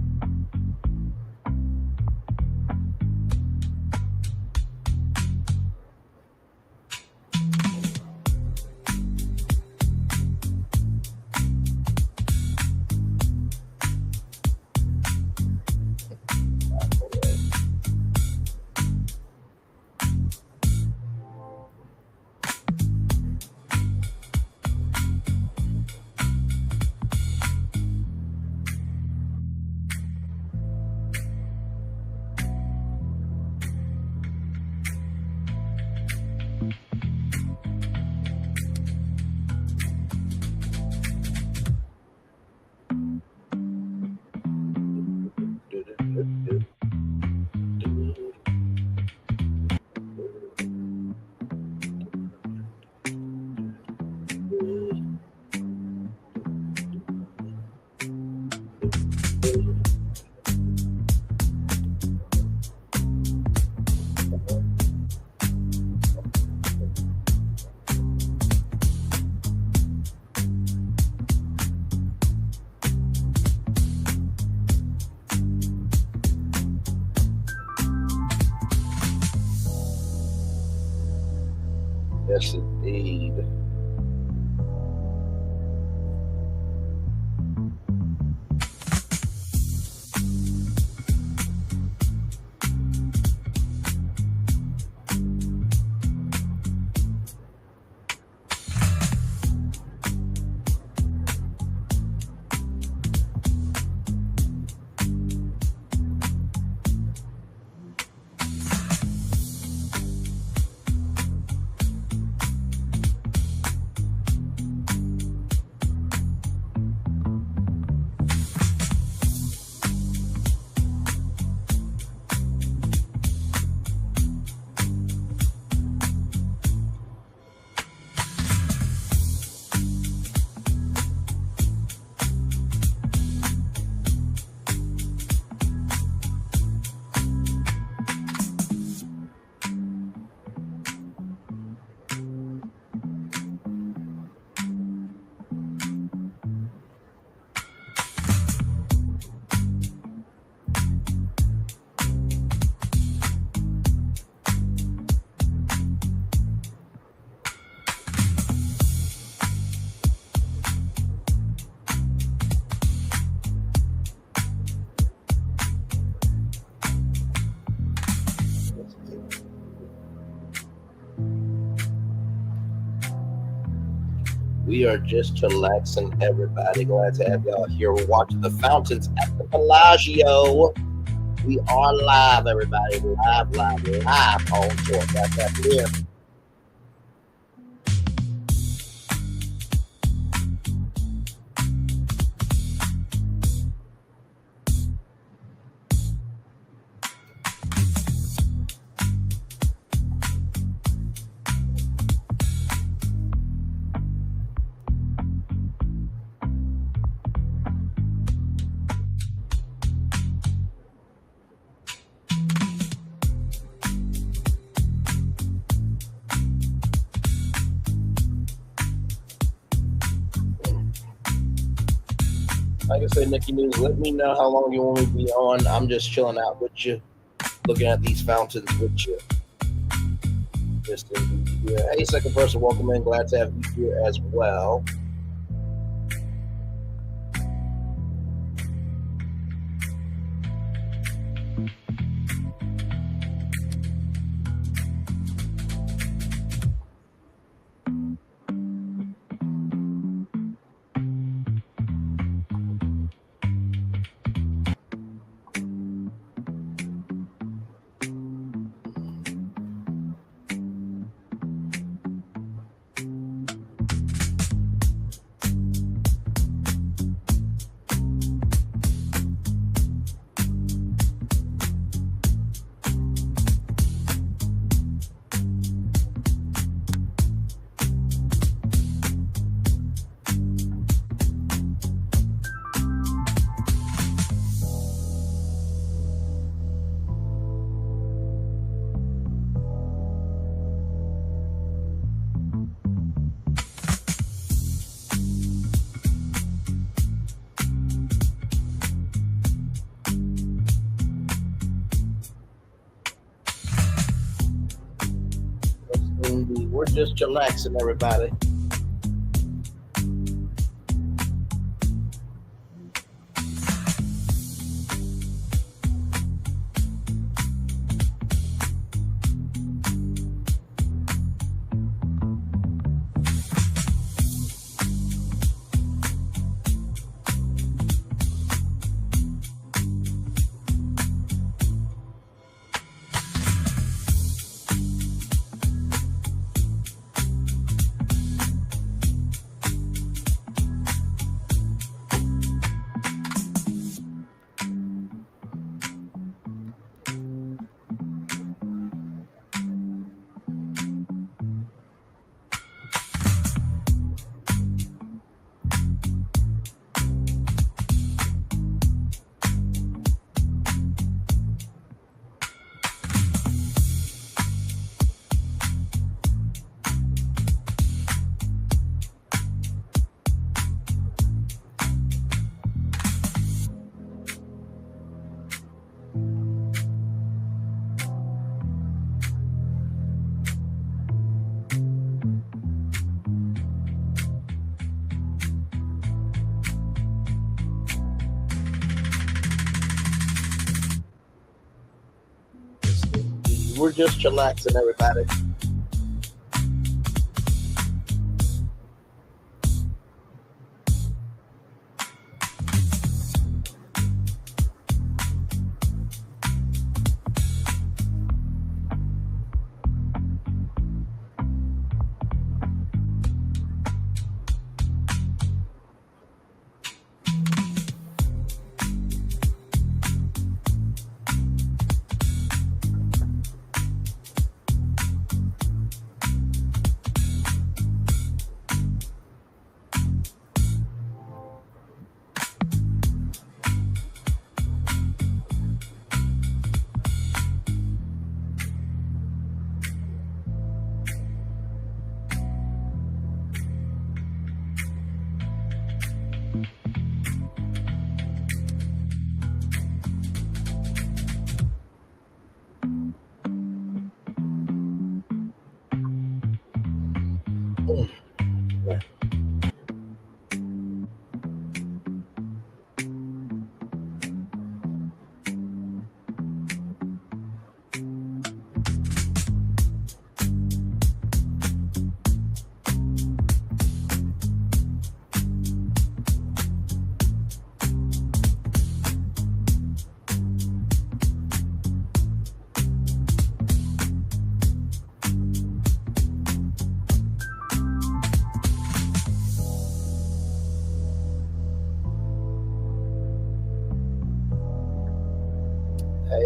Yes, indeed. We are just chillaxing, everybody. Glad to have y'all here. We're watching the fountains at the Bellagio. We are live, everybody. Live on tour. Glad to have you here. Like I said, Nikki News, let me know how long you want me to be on. I'm just chilling out with you, looking at these fountains with you. Just yeah. Hey, second person, welcome in. Glad to have you here as well. Wendy. We're just chillaxing, everybody. We're just chillaxing, everybody.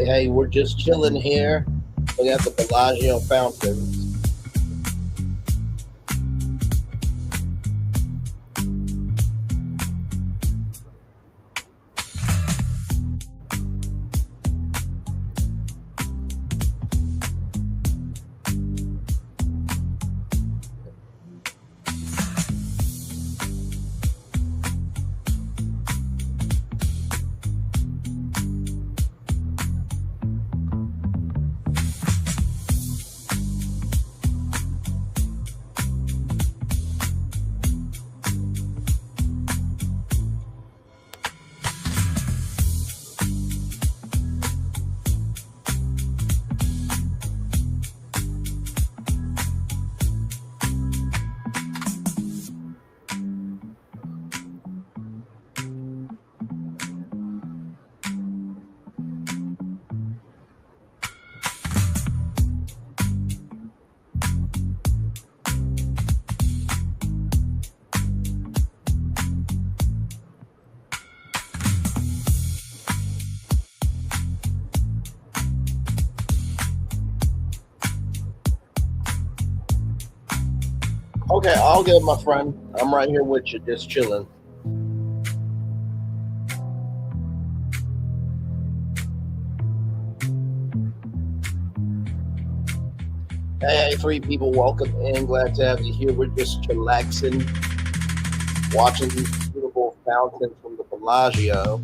Hey, we're just chilling here. Look at the Bellagio fountains. Okay, I'll get my friend. I'm right here with you, just chilling. Hey, three people, welcome in. Glad to have you here. We're just chillaxing, watching these beautiful fountains from the Bellagio.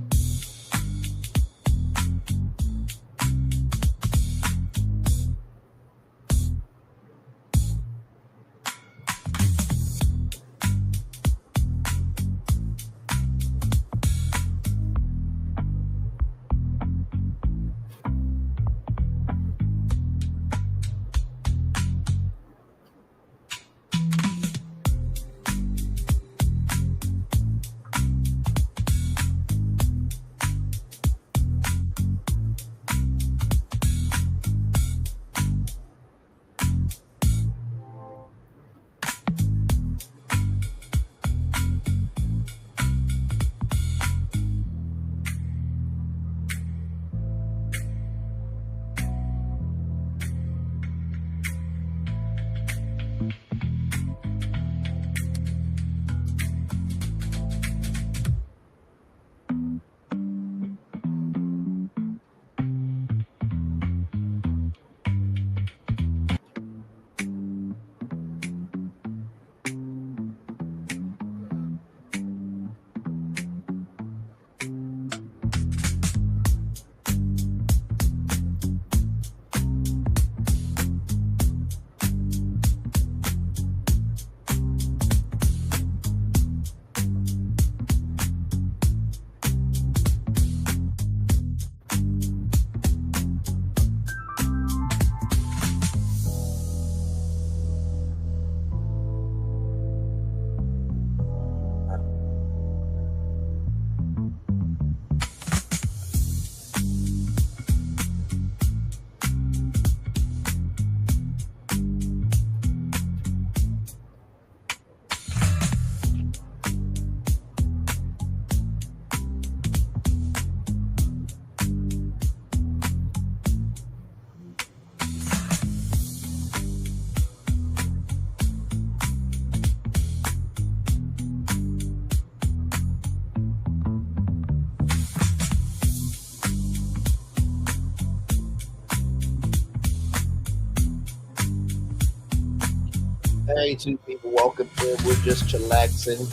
Hey, two people, welcome in. We're just chillaxing,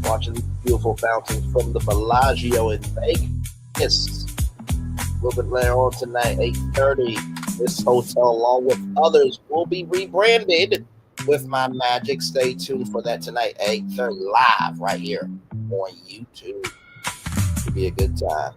watching these beautiful fountains from the Bellagio in Vegas. A little bit later on tonight, 8:30. This hotel, along with others, will be rebranded with my magic. Stay tuned for that tonight, 8:30, live right here on YouTube. It'll be a good time.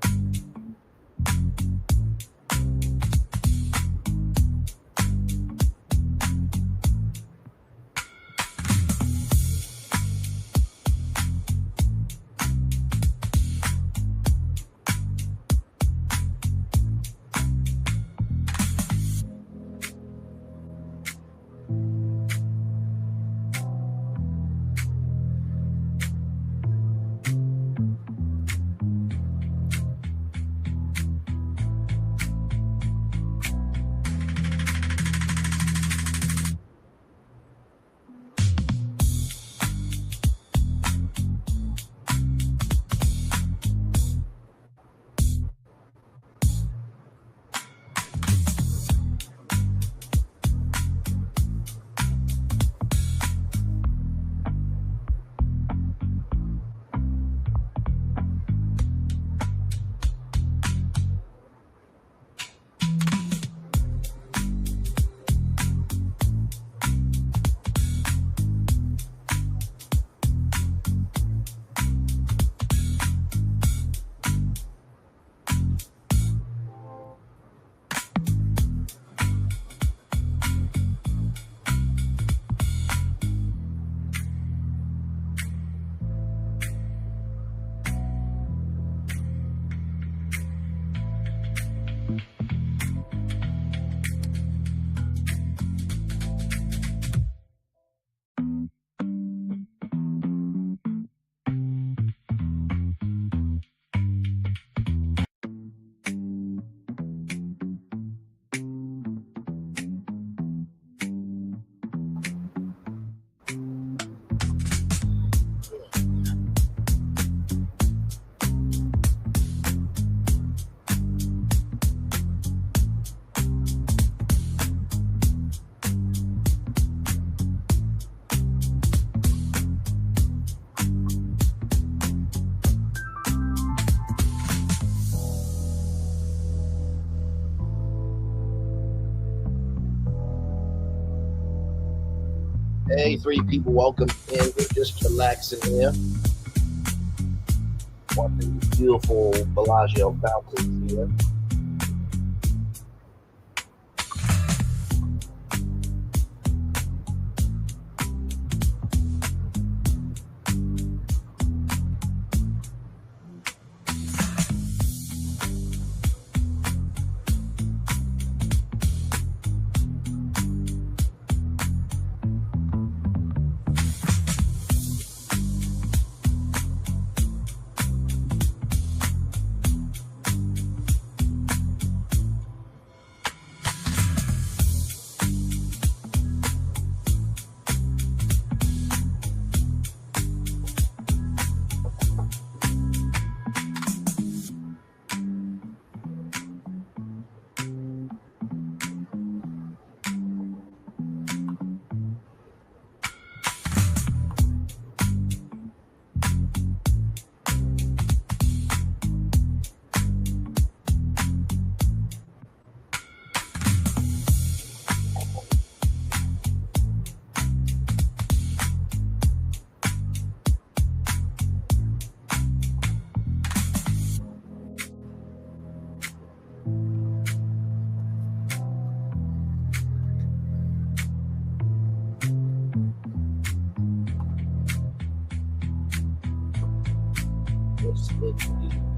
Hey, three people, welcome in. We're just chillaxing here. Watching these beautiful Bellagio fountains here.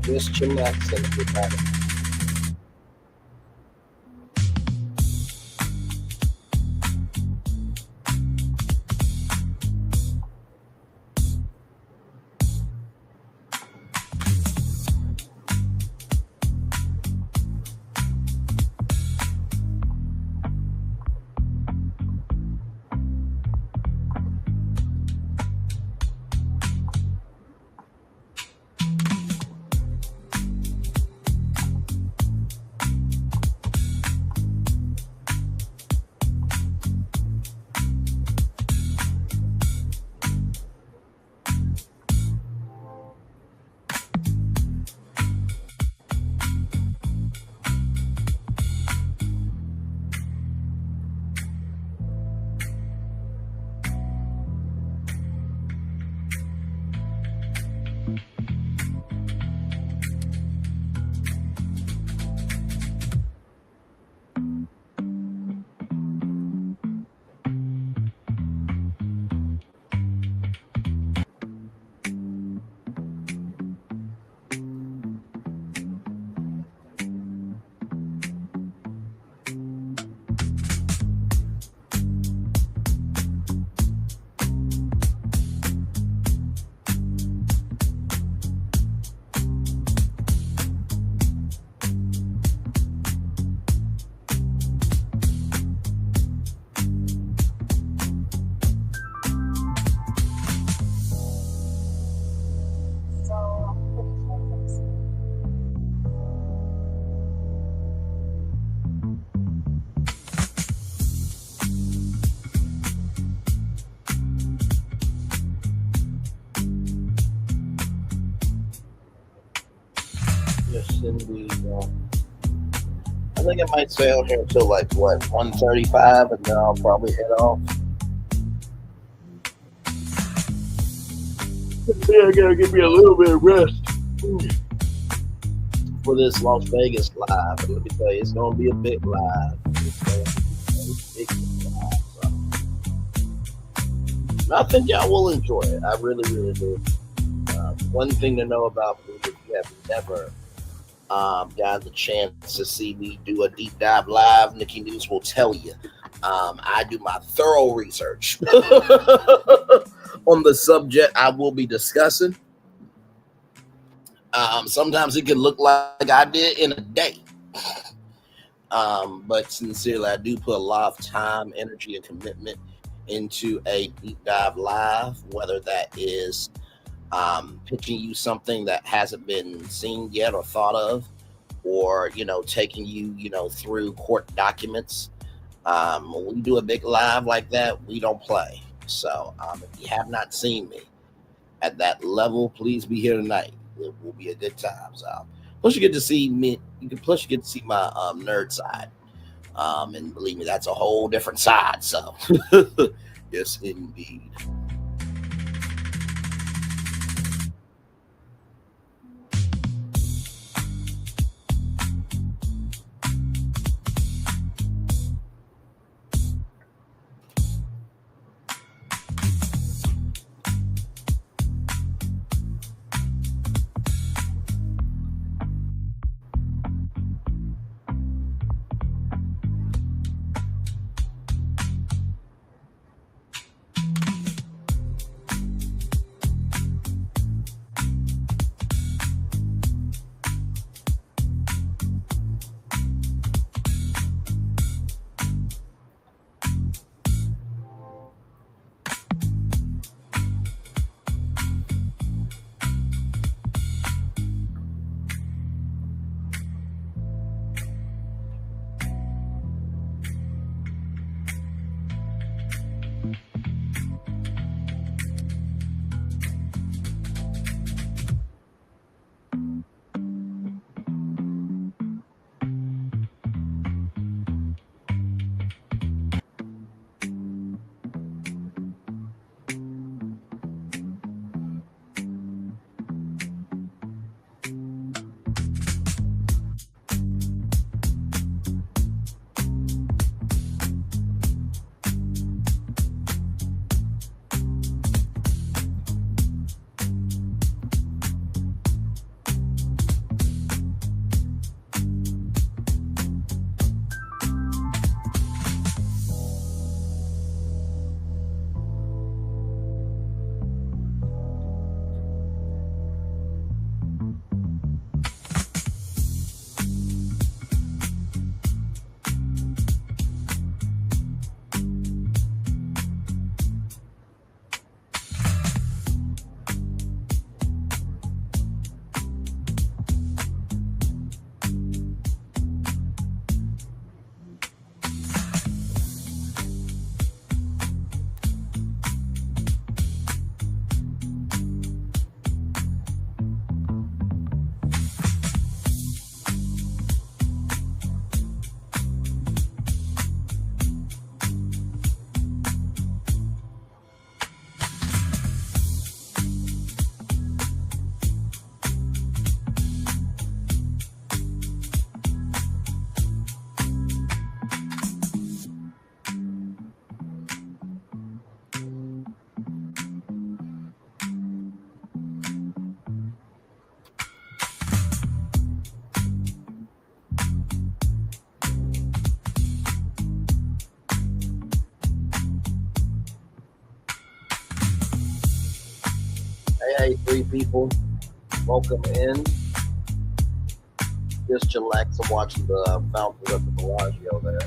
Just chillaxing with that. indeed. I think I might stay on here until like what 1:35, and then I'll probably head off. Yeah, I gotta give me a little bit of rest for this Las Vegas live. And let me tell you, it's gonna be a big live. It's gonna be a big live. So. I think y'all will enjoy it. I really, really do. One thing to know about me, if you have never got the chance to see me do a deep dive live, Nikki News will tell you. I do my thorough research on the subject I will be discussing. Sometimes it can look like I did in a day. But sincerely, I do put a lot of time, energy, and commitment into a deep dive live, whether that is pitching you something that hasn't been seen yet or thought of, or, taking you, through court documents. When we do a big live like that, we don't play. So if you have not seen me at that level, please be here tonight. It will be a good time. So plus you get to see me. Plus you get to see my nerd side. And believe me, that's a whole different side. So yes, indeed. Hey, three people, welcome in. Just chillax and watching the fountains at the Bellagio there.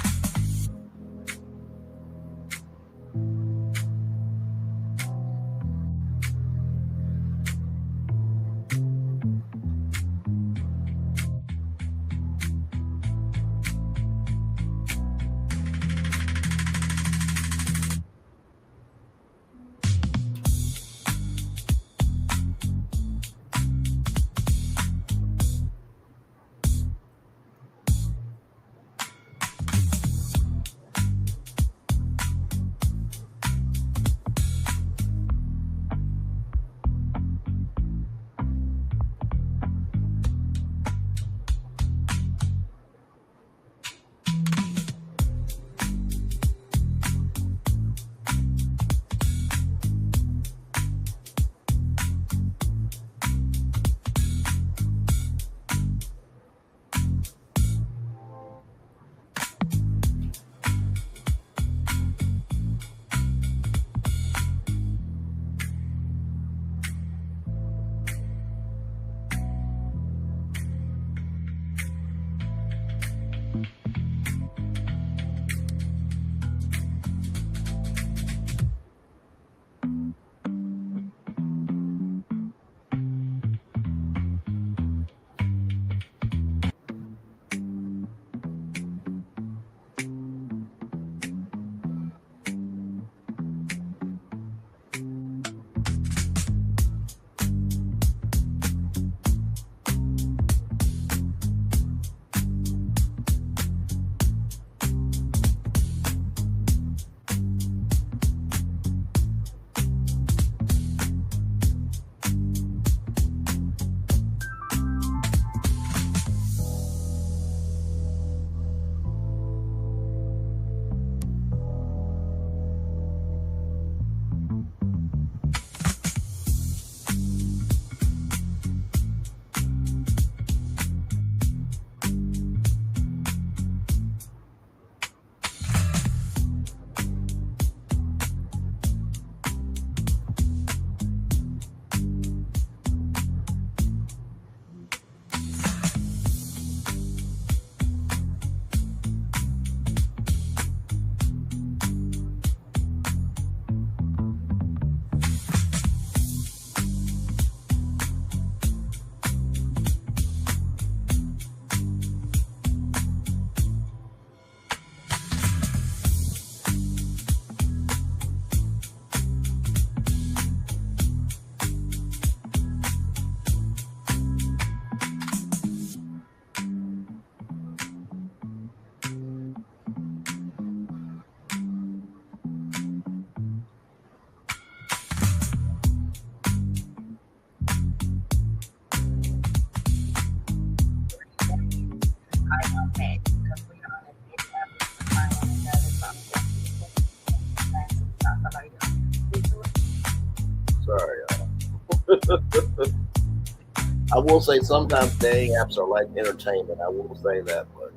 I will say sometimes dating apps are like entertainment. I will say that, but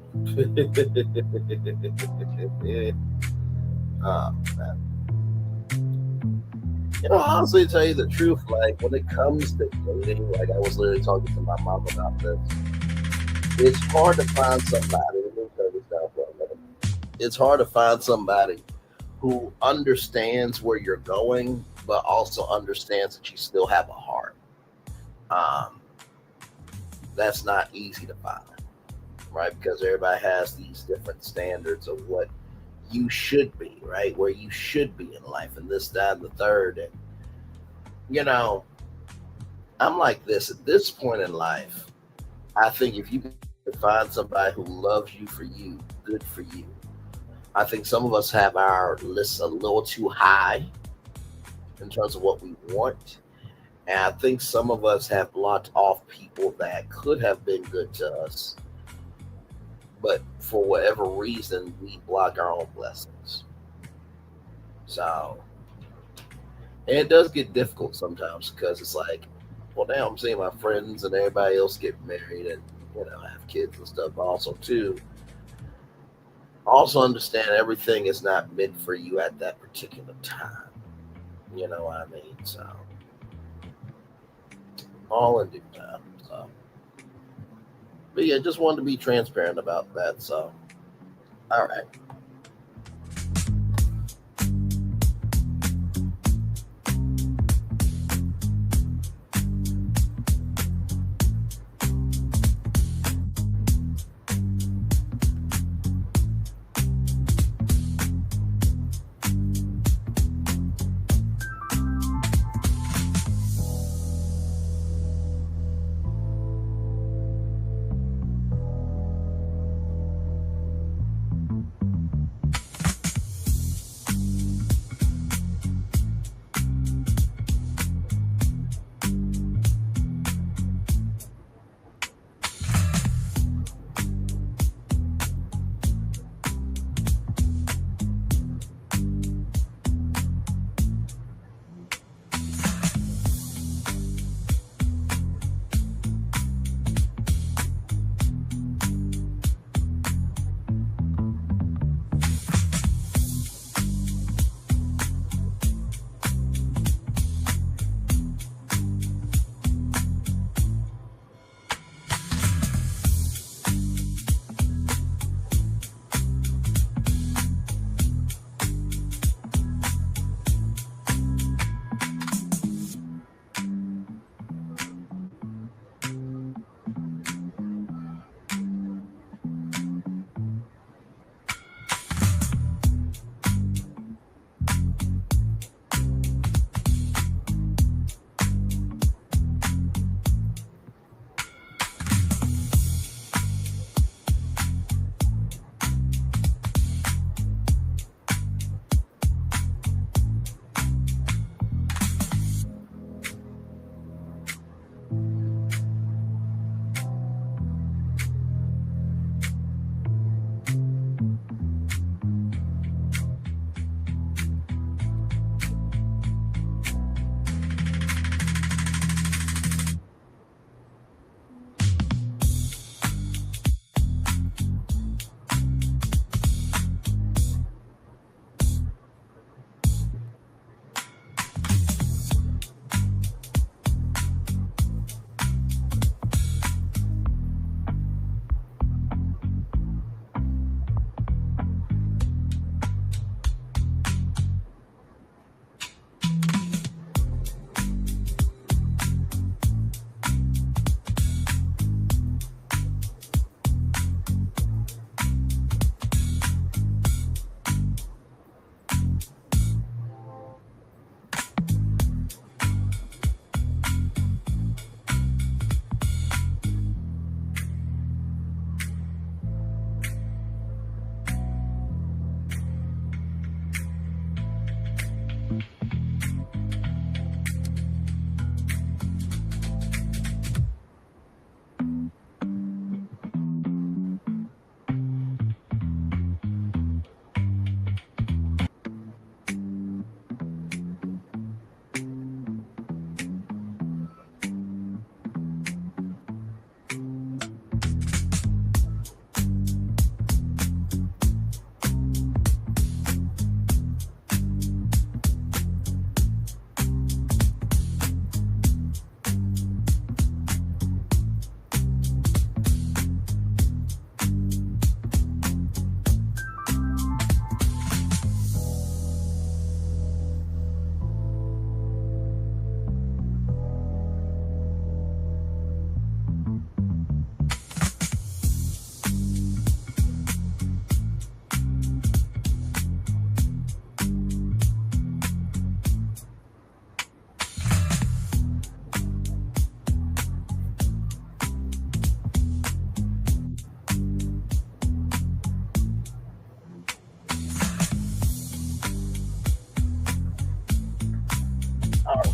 man. Honestly, to tell you the truth, like when it comes to dating, like I was literally talking to my mom about this. It's hard to find somebody. Let me turn this down for a minute. It's hard to find somebody who understands where you're going, but also understands that you still have a heart. That's not easy to find, right? Because everybody has these different standards of what you should be, right? Where you should be in life, and this, that, and the third. And, I'm like this at this point in life. I think if you can find somebody who loves you for you, good for you. I think some of us have our lists a little too high in terms of what we want. And I think some of us have blocked off people that could have been good to us, but for whatever reason, we block our own blessings. So, and it does get difficult sometimes because it's like, well, now I'm seeing my friends and everybody else get married and, have kids and stuff also too. Also understand everything is not meant for you at that particular time. You know what I mean? So, all in due time. So, but yeah, just wanted to be transparent about that. So, all right.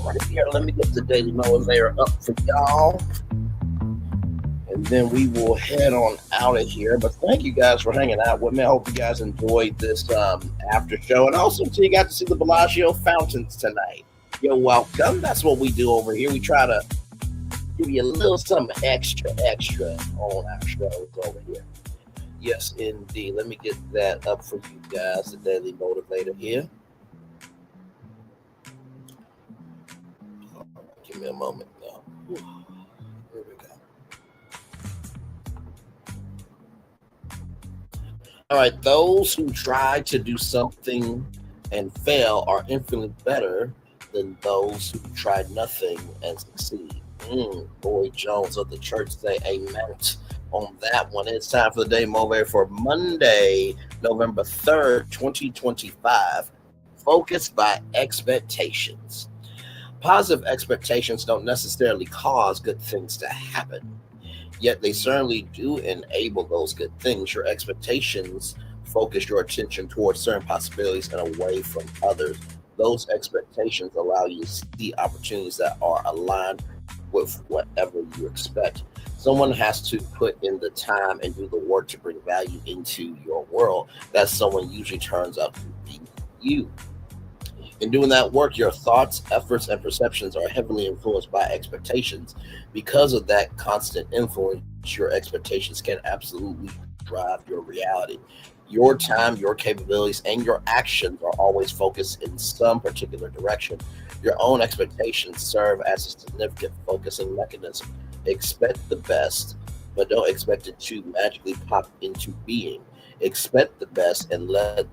right here. Let me get the daily motivator up for y'all. And then we will head on out of here. But thank you guys for hanging out with me. I hope you guys enjoyed this after show. And also, until you got to see the Bellagio fountains tonight. You're welcome. That's what we do over here. We try to give you a little something extra on our shows over here. Yes, indeed. Let me get that up for you guys, the Daily Motivator here. Give me a moment now. Here we go. All right, those who try to do something and fail are infinitely better than those who try nothing and succeed. Boy Jones of the church say amen on that one. It's time for the Daily Motivator for Monday, November 3rd, 2025. Focused by expectations. Positive expectations don't necessarily cause good things to happen, yet they certainly do enable those good things. Your expectations focus your attention towards certain possibilities and away from others. Those expectations allow you to see opportunities that are aligned with whatever you expect. Someone has to put in the time and do the work to bring value into your world. That someone usually turns out to be you. In doing that work, your thoughts, efforts, and perceptions are heavily influenced by expectations. Because of that constant influence, your expectations can absolutely drive your reality. Your time, your capabilities, and your actions are always focused in some particular direction. Your own expectations serve as a significant focusing mechanism. Expect the best, but don't expect it to magically pop into being. Expect the best and let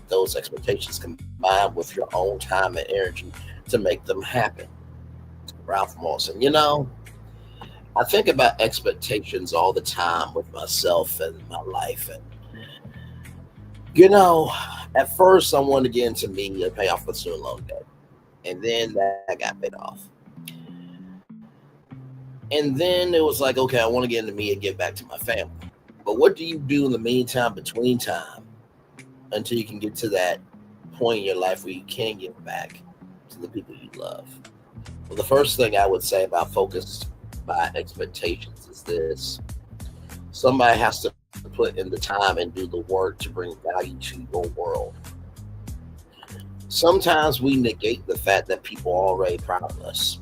those expectations combine with your own time and energy to make them happen. Ralph Morrison. You know, I think about expectations all the time with myself and my life. And, you know, at first I wanted to get into media and pay off the student loan debt. And then that got paid off. And then it was like, okay, I want to get into media and give back to my family. But what do you do in the meantime, between time, until you can get to that point in your life where you can give back to the people you love? Well, the first thing I would say about focus by expectations is this. Somebody has to put in the time and do the work to bring value to your world. Sometimes we negate the fact that people are already proud of us,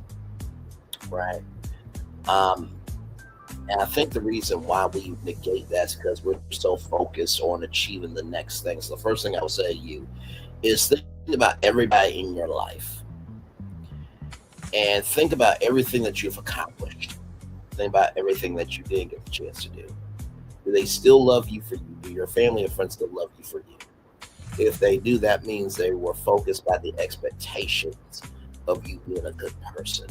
right? And I think the reason why we negate that is because we're so focused on achieving the next thing. So the first thing I would say to you is think about everybody in your life and think about everything that you've accomplished. Think about everything that you didn't get the chance to do. Do they still love you for you? Do your family and friends still love you for you? If they do, that means they were focused by the expectations of you being a good person,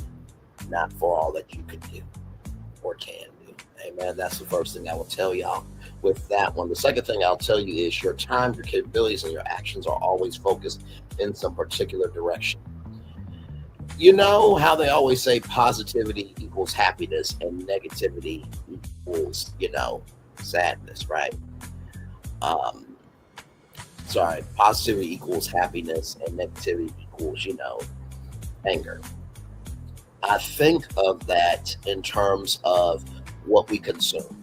not for all that you could do or can do. Amen. That's the first thing I will tell y'all with that one. The second thing I'll tell you is your time, your capabilities, and your actions are always focused in some particular direction. You know how they always say positivity equals happiness and negativity equals, sadness, right? Positivity equals happiness and negativity equals, anger. I think of that in terms of what we consume.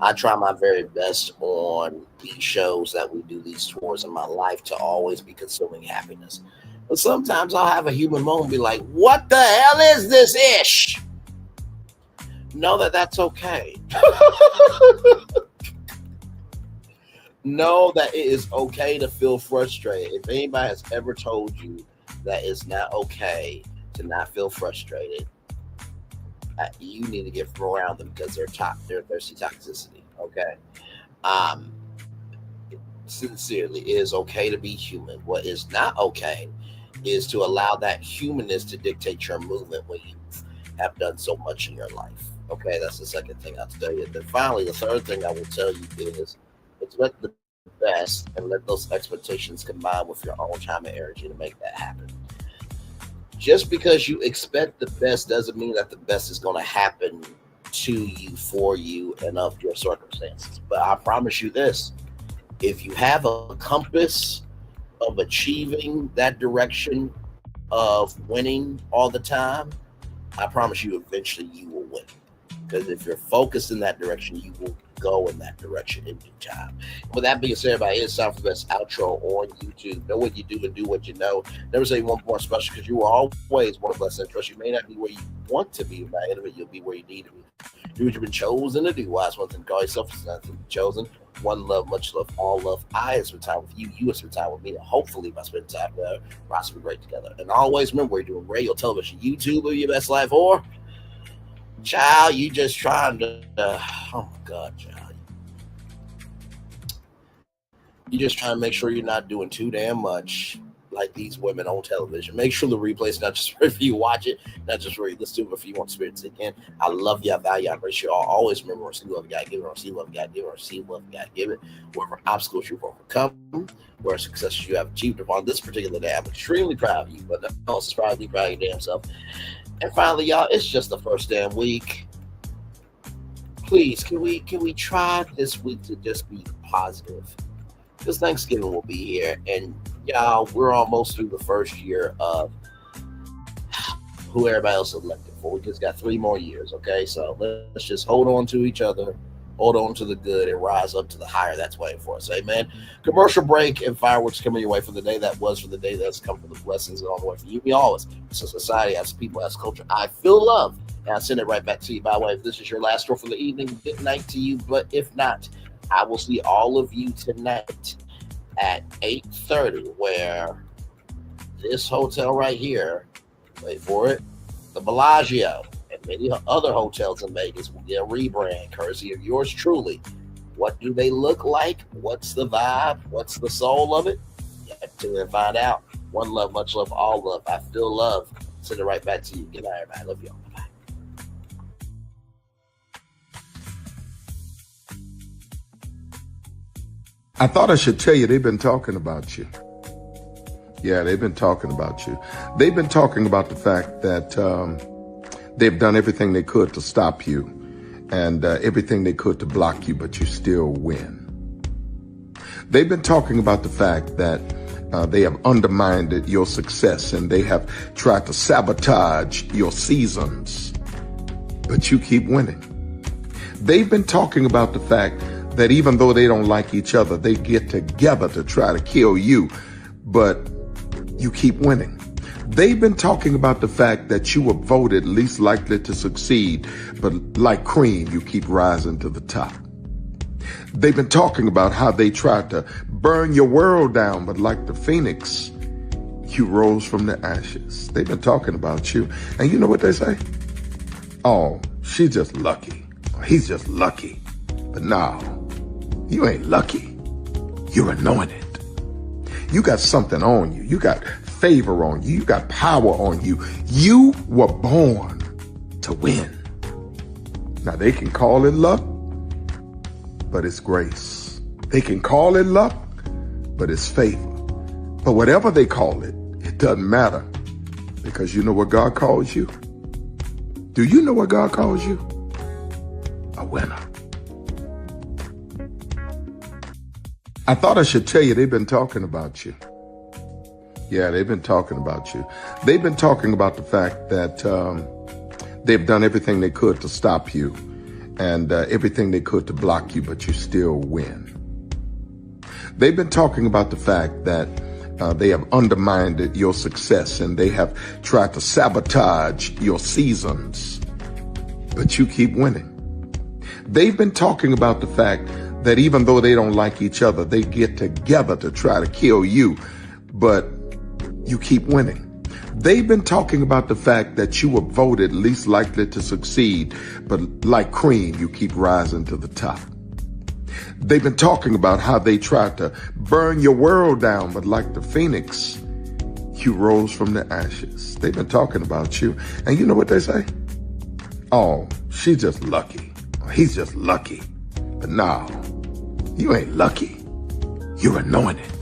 I try my very best on these shows that we do, these tours in my life, to always be consuming happiness. But sometimes I'll have a human moment and be like, what the hell is this ish? Know that that's okay. Know that it is okay to feel frustrated. If anybody has ever told you that it's not okay to not feel frustrated, you need to get from around them because they're thirsty toxicity. Okay. Sincerely, it is okay to be human. What is not okay is to allow that humanness to dictate your movement when you have done so much in your life. Okay, that's the second thing I'll tell you. Then finally, the third thing I will tell you is expect the best and let those expectations combine with your own time and energy to make that happen. Just because you expect the best doesn't mean that the best is going to happen to you, for you, and of your circumstances. But I promise you this, if you have a compass of achieving that direction of winning all the time, I promise you eventually you will win. Because if you're focused in that direction, you will go in that direction in due time. With that being said, everybody, it's time for the best outro on YouTube. Know what you do and do what you know. Never say one more special, because you are always one of us and trust. You may not be where you want to be, by the end of it, you'll be where you need to be. Do what you've been chosen to do. Wise one thing, call yourself something chosen. One love, much love, all love. I have spent time with you. You have spent time with me. And hopefully, by spending time together, we'll be great together. And always remember, we're doing radio, television, YouTube, live your best life, or child, you just trying to, oh my God, child. You just trying to make sure you're not doing too damn much like these women on television. Make sure the replay is not just for if you watch it, not just for you listen to it, but if you want spirit to sink in. I love you, I value, I appreciate you all. Always remember, receive love, God give it, receive love, God give it, receive love, God give it. Whatever obstacles you've overcome, where successes you have achieved upon this particular day, I'm extremely proud of you, but also proudly proud of your damn self. And finally, y'all, it's just the first damn week. Please, can we try this week to just be positive? Because Thanksgiving will be here, and y'all, we're almost through the first year of who everybody else elected for. We just got 3 more years, okay? So let's just hold on to each other, hold on to the good, and rise up to the higher that's waiting for us. Amen. Commercial break and fireworks coming your way for the day that was, for the day that's come, for the blessings and all the way for you. We always, as a society, as people, as culture, I feel love, and I send it right back to you. By the way, if this is your last store for the evening, good night to you. But if not, I will see all of you tonight at 8:30, where this hotel right here, wait for it, the Bellagio, and many other hotels in Vegas will get a rebrand, courtesy of yours truly. What do they look like? What's the vibe? What's the soul of it? You have to find out. One love, much love, all love. I feel love. Send it right back to you. Good night, everybody. Love y'all. Bye-bye. I thought I should tell you, they've been talking about you. Yeah, they've been talking about you. They've been talking about the fact that they've done everything they could to stop you and everything they could to block you, but you still win. They've been talking about the fact that they have undermined your success and they have tried to sabotage your seasons, but you keep winning. They've been talking about the fact that even though they don't like each other, they get together to try to kill you, but you keep winning. They've been talking about the fact that you were voted least likely to succeed, but like cream, you keep rising to the top. They've been talking about how they tried to burn your world down, but like the phoenix, you rose from the ashes. They've been talking about you. And you know what they say? Oh, she's just lucky. He's just lucky. But no, you ain't lucky. You're anointed. You got something on you. You got favor on you. You got power on you. You were born to win. Now, they can call it luck, but it's grace. They can call it luck, but it's favor. But whatever they call it, it doesn't matter, because you know what God calls you? Do you know what God calls you? A winner. I thought I should tell you, they've been talking about you. Yeah, they've been talking about you. They've been talking about the fact that they've done everything they could to stop you and everything they could to block you, but you still win. They've been talking about the fact that they have undermined your success and they have tried to sabotage your seasons, but you keep winning. They've been talking about the fact that even though they don't like each other, they get together to try to kill you, but you keep winning. They've been talking about the fact that you were voted least likely to succeed, but like cream, you keep rising to the top. They've been talking about how they tried to burn your world down, but like the phoenix, you rose from the ashes. They've been talking about you. And you know what they say? Oh, she's just lucky. He's just lucky. But no, you ain't lucky. You're anointed.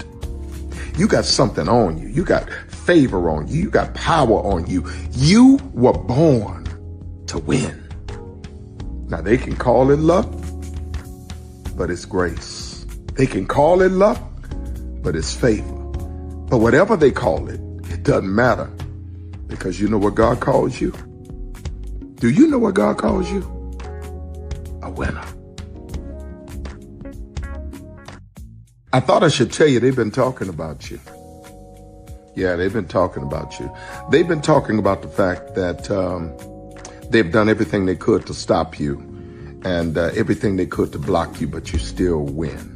You got something on you. You got favor on you. You got power on you. You were born to win. Now, they can call it luck, but it's grace. They can call it luck, but it's favor. But whatever they call it, it doesn't matter, Because you know what God calls you? Do you know what God calls you? A winner. I thought I should tell you they've been talking about you. Yeah, they've been talking about you. They've been talking about the fact that they've done everything they could to stop you and everything they could to block you, but you still win.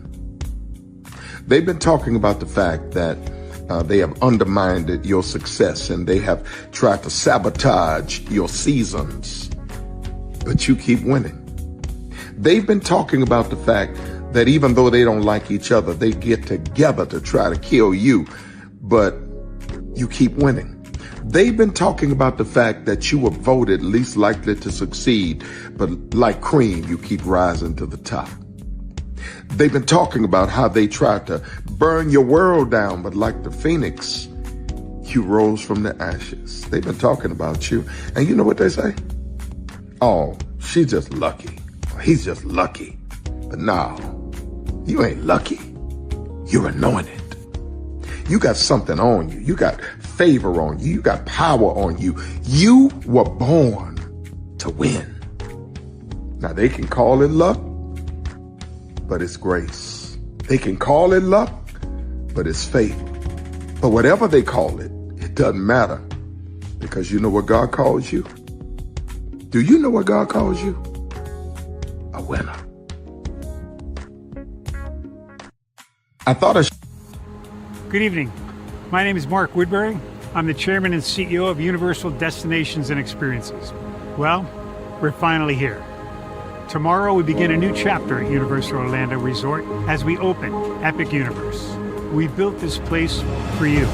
They've been talking about the fact that they have undermined your success and they have tried to sabotage your seasons, but you keep winning. They've been talking about the fact that even though they don't like each other, they get together to try to kill you, but you keep winning. They've been talking about the fact that you were voted least likely to succeed, but like cream, you keep rising to the top. They've been talking about how they tried to burn your world down, but like the phoenix, you rose from the ashes. They've been talking about you. And you know what they say? Oh, she's just lucky. He's just lucky. But no, you ain't lucky. You're anointed. You got something on you. You got favor on you. You got power on you. You were born to win. Now they can call it luck, but it's grace. They can call it luck, but it's favor. But whatever they call it, it doesn't matter, because you know what God calls you? Do you know what God calls you? A winner. I thought Good evening. My name is Mark Woodbury. I'm the chairman and CEO of Universal Destinations and Experiences. Well, we're finally here. Tomorrow we begin a new chapter at Universal Orlando Resort as we open Epic Universe. We built this place for you.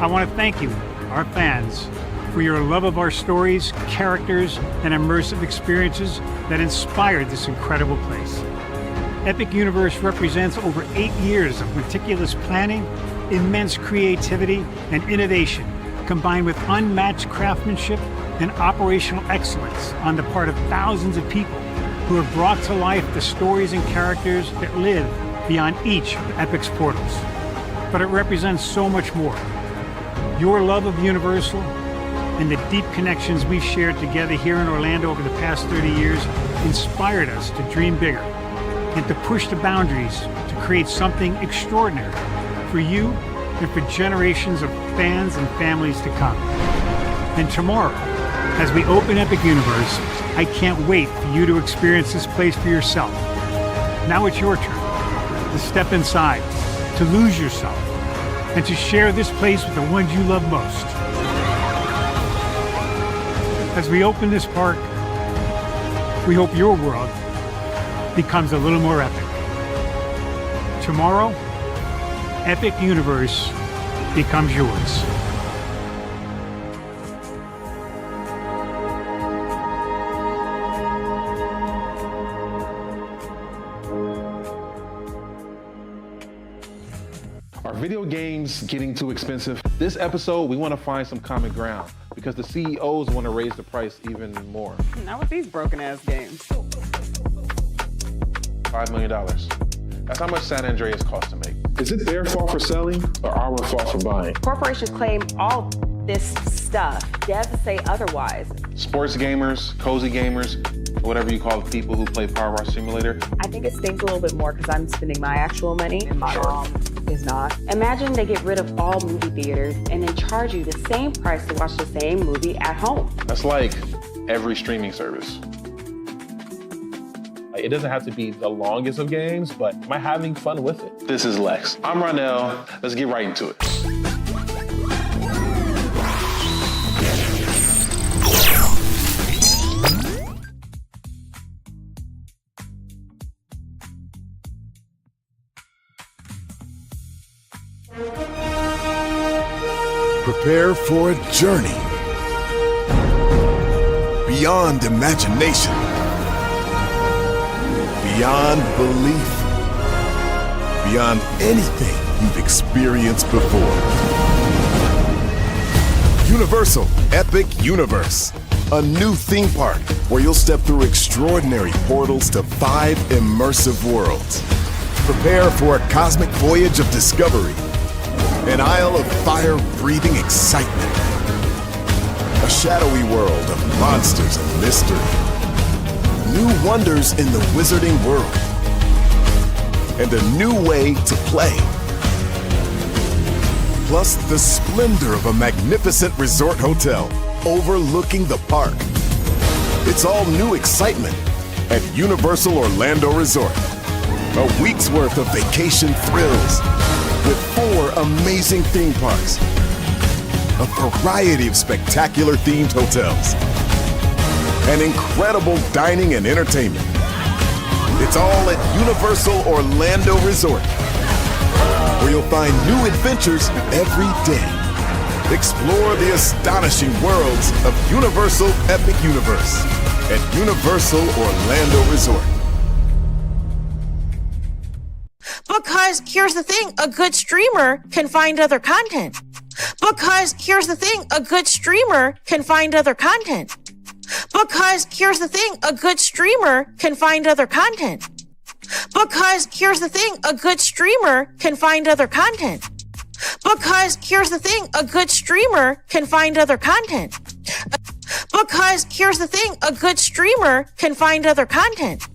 I want to thank you, our fans, for your love of our stories, characters, and immersive experiences that inspired this incredible place. Epic Universe represents over 8 years of meticulous planning, immense creativity, and innovation, combined with unmatched craftsmanship and operational excellence on the part of thousands of people who have brought to life the stories and characters that live beyond each of Epic's portals. But it represents so much more. Your love of Universal and the deep connections we've shared together here in Orlando over the past 30 years inspired us to dream bigger and to push the boundaries to create something extraordinary for you and for generations of fans and families to come. And tomorrow, as we open Epic Universe, I can't wait for you to experience this place for yourself. Now it's your turn to step inside, to lose yourself, and to share this place with the ones you love most. As we open this park, we hope your world becomes a little more epic. Tomorrow, Epic Universe becomes yours. Are video games getting too expensive? This episode, we want to find some common ground because the CEOs want to raise the price even more. Not with these broken ass games. $5 million. That's how much San Andreas costs to make. Is it their fault for selling or our fault for buying? Corporations claim all this stuff. Devs say otherwise. Sports gamers, cozy gamers, whatever you call the people who play Power Wash Simulator. I think it stings a little bit more because I'm spending my actual money and my mom is not. Imagine they get rid of all movie theaters and then charge you the same price to watch the same movie at home. That's like every streaming service. It doesn't have to be the longest of games, but am I having fun with it? This is Lex. I'm Ronell. Let's get right into it. Prepare for a journey beyond imagination, beyond belief, beyond anything you've experienced before. Universal Epic Universe, a new theme park where you'll step through extraordinary portals to 5 immersive worlds. Prepare for a cosmic voyage of discovery, An aisle of fire-breathing excitement. A shadowy world of monsters and mystery. New wonders in the wizarding world. And a new way to play. Plus the splendor of a magnificent resort hotel overlooking the park. It's all new excitement at Universal Orlando Resort. A week's worth of vacation thrills with 4 amazing theme parks, a variety of spectacular themed hotels, and incredible dining and entertainment. It's all at Universal Orlando Resort, where you'll find new adventures every day. Explore the astonishing worlds of Universal Epic Universe at Universal Orlando Resort. Because here's the thing, a good streamer can find other content. Because here's the thing, a good streamer can find other content. Because here's the thing, a good streamer can find other content. Because here's the thing, a good streamer can find other content. Because here's the thing, a good streamer can find other content. Because here's the thing, a good streamer can find other content.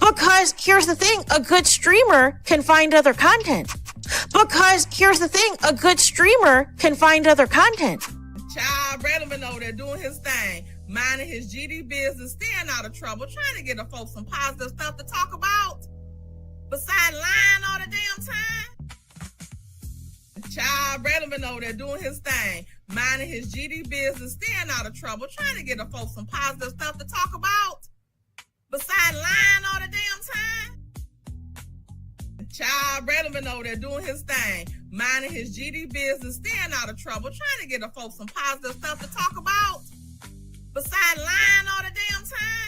Because here's the thing, a good streamer can find other content. Because here's the thing, a good streamer can find other content. Child relevant over there doing his thing, minding his GD business, staying out of trouble, trying to get the folks some positive stuff to talk about. Besides lying all the damn time. Child relevant over there doing his thing, minding his GD business, staying out of trouble, trying to get the folks some positive stuff to talk about. Besides lying all the damn time. Child relevant over there doing his thing, minding his GD business, staying out of trouble, trying to get the folks some positive stuff to talk about. Besides lying all the damn time.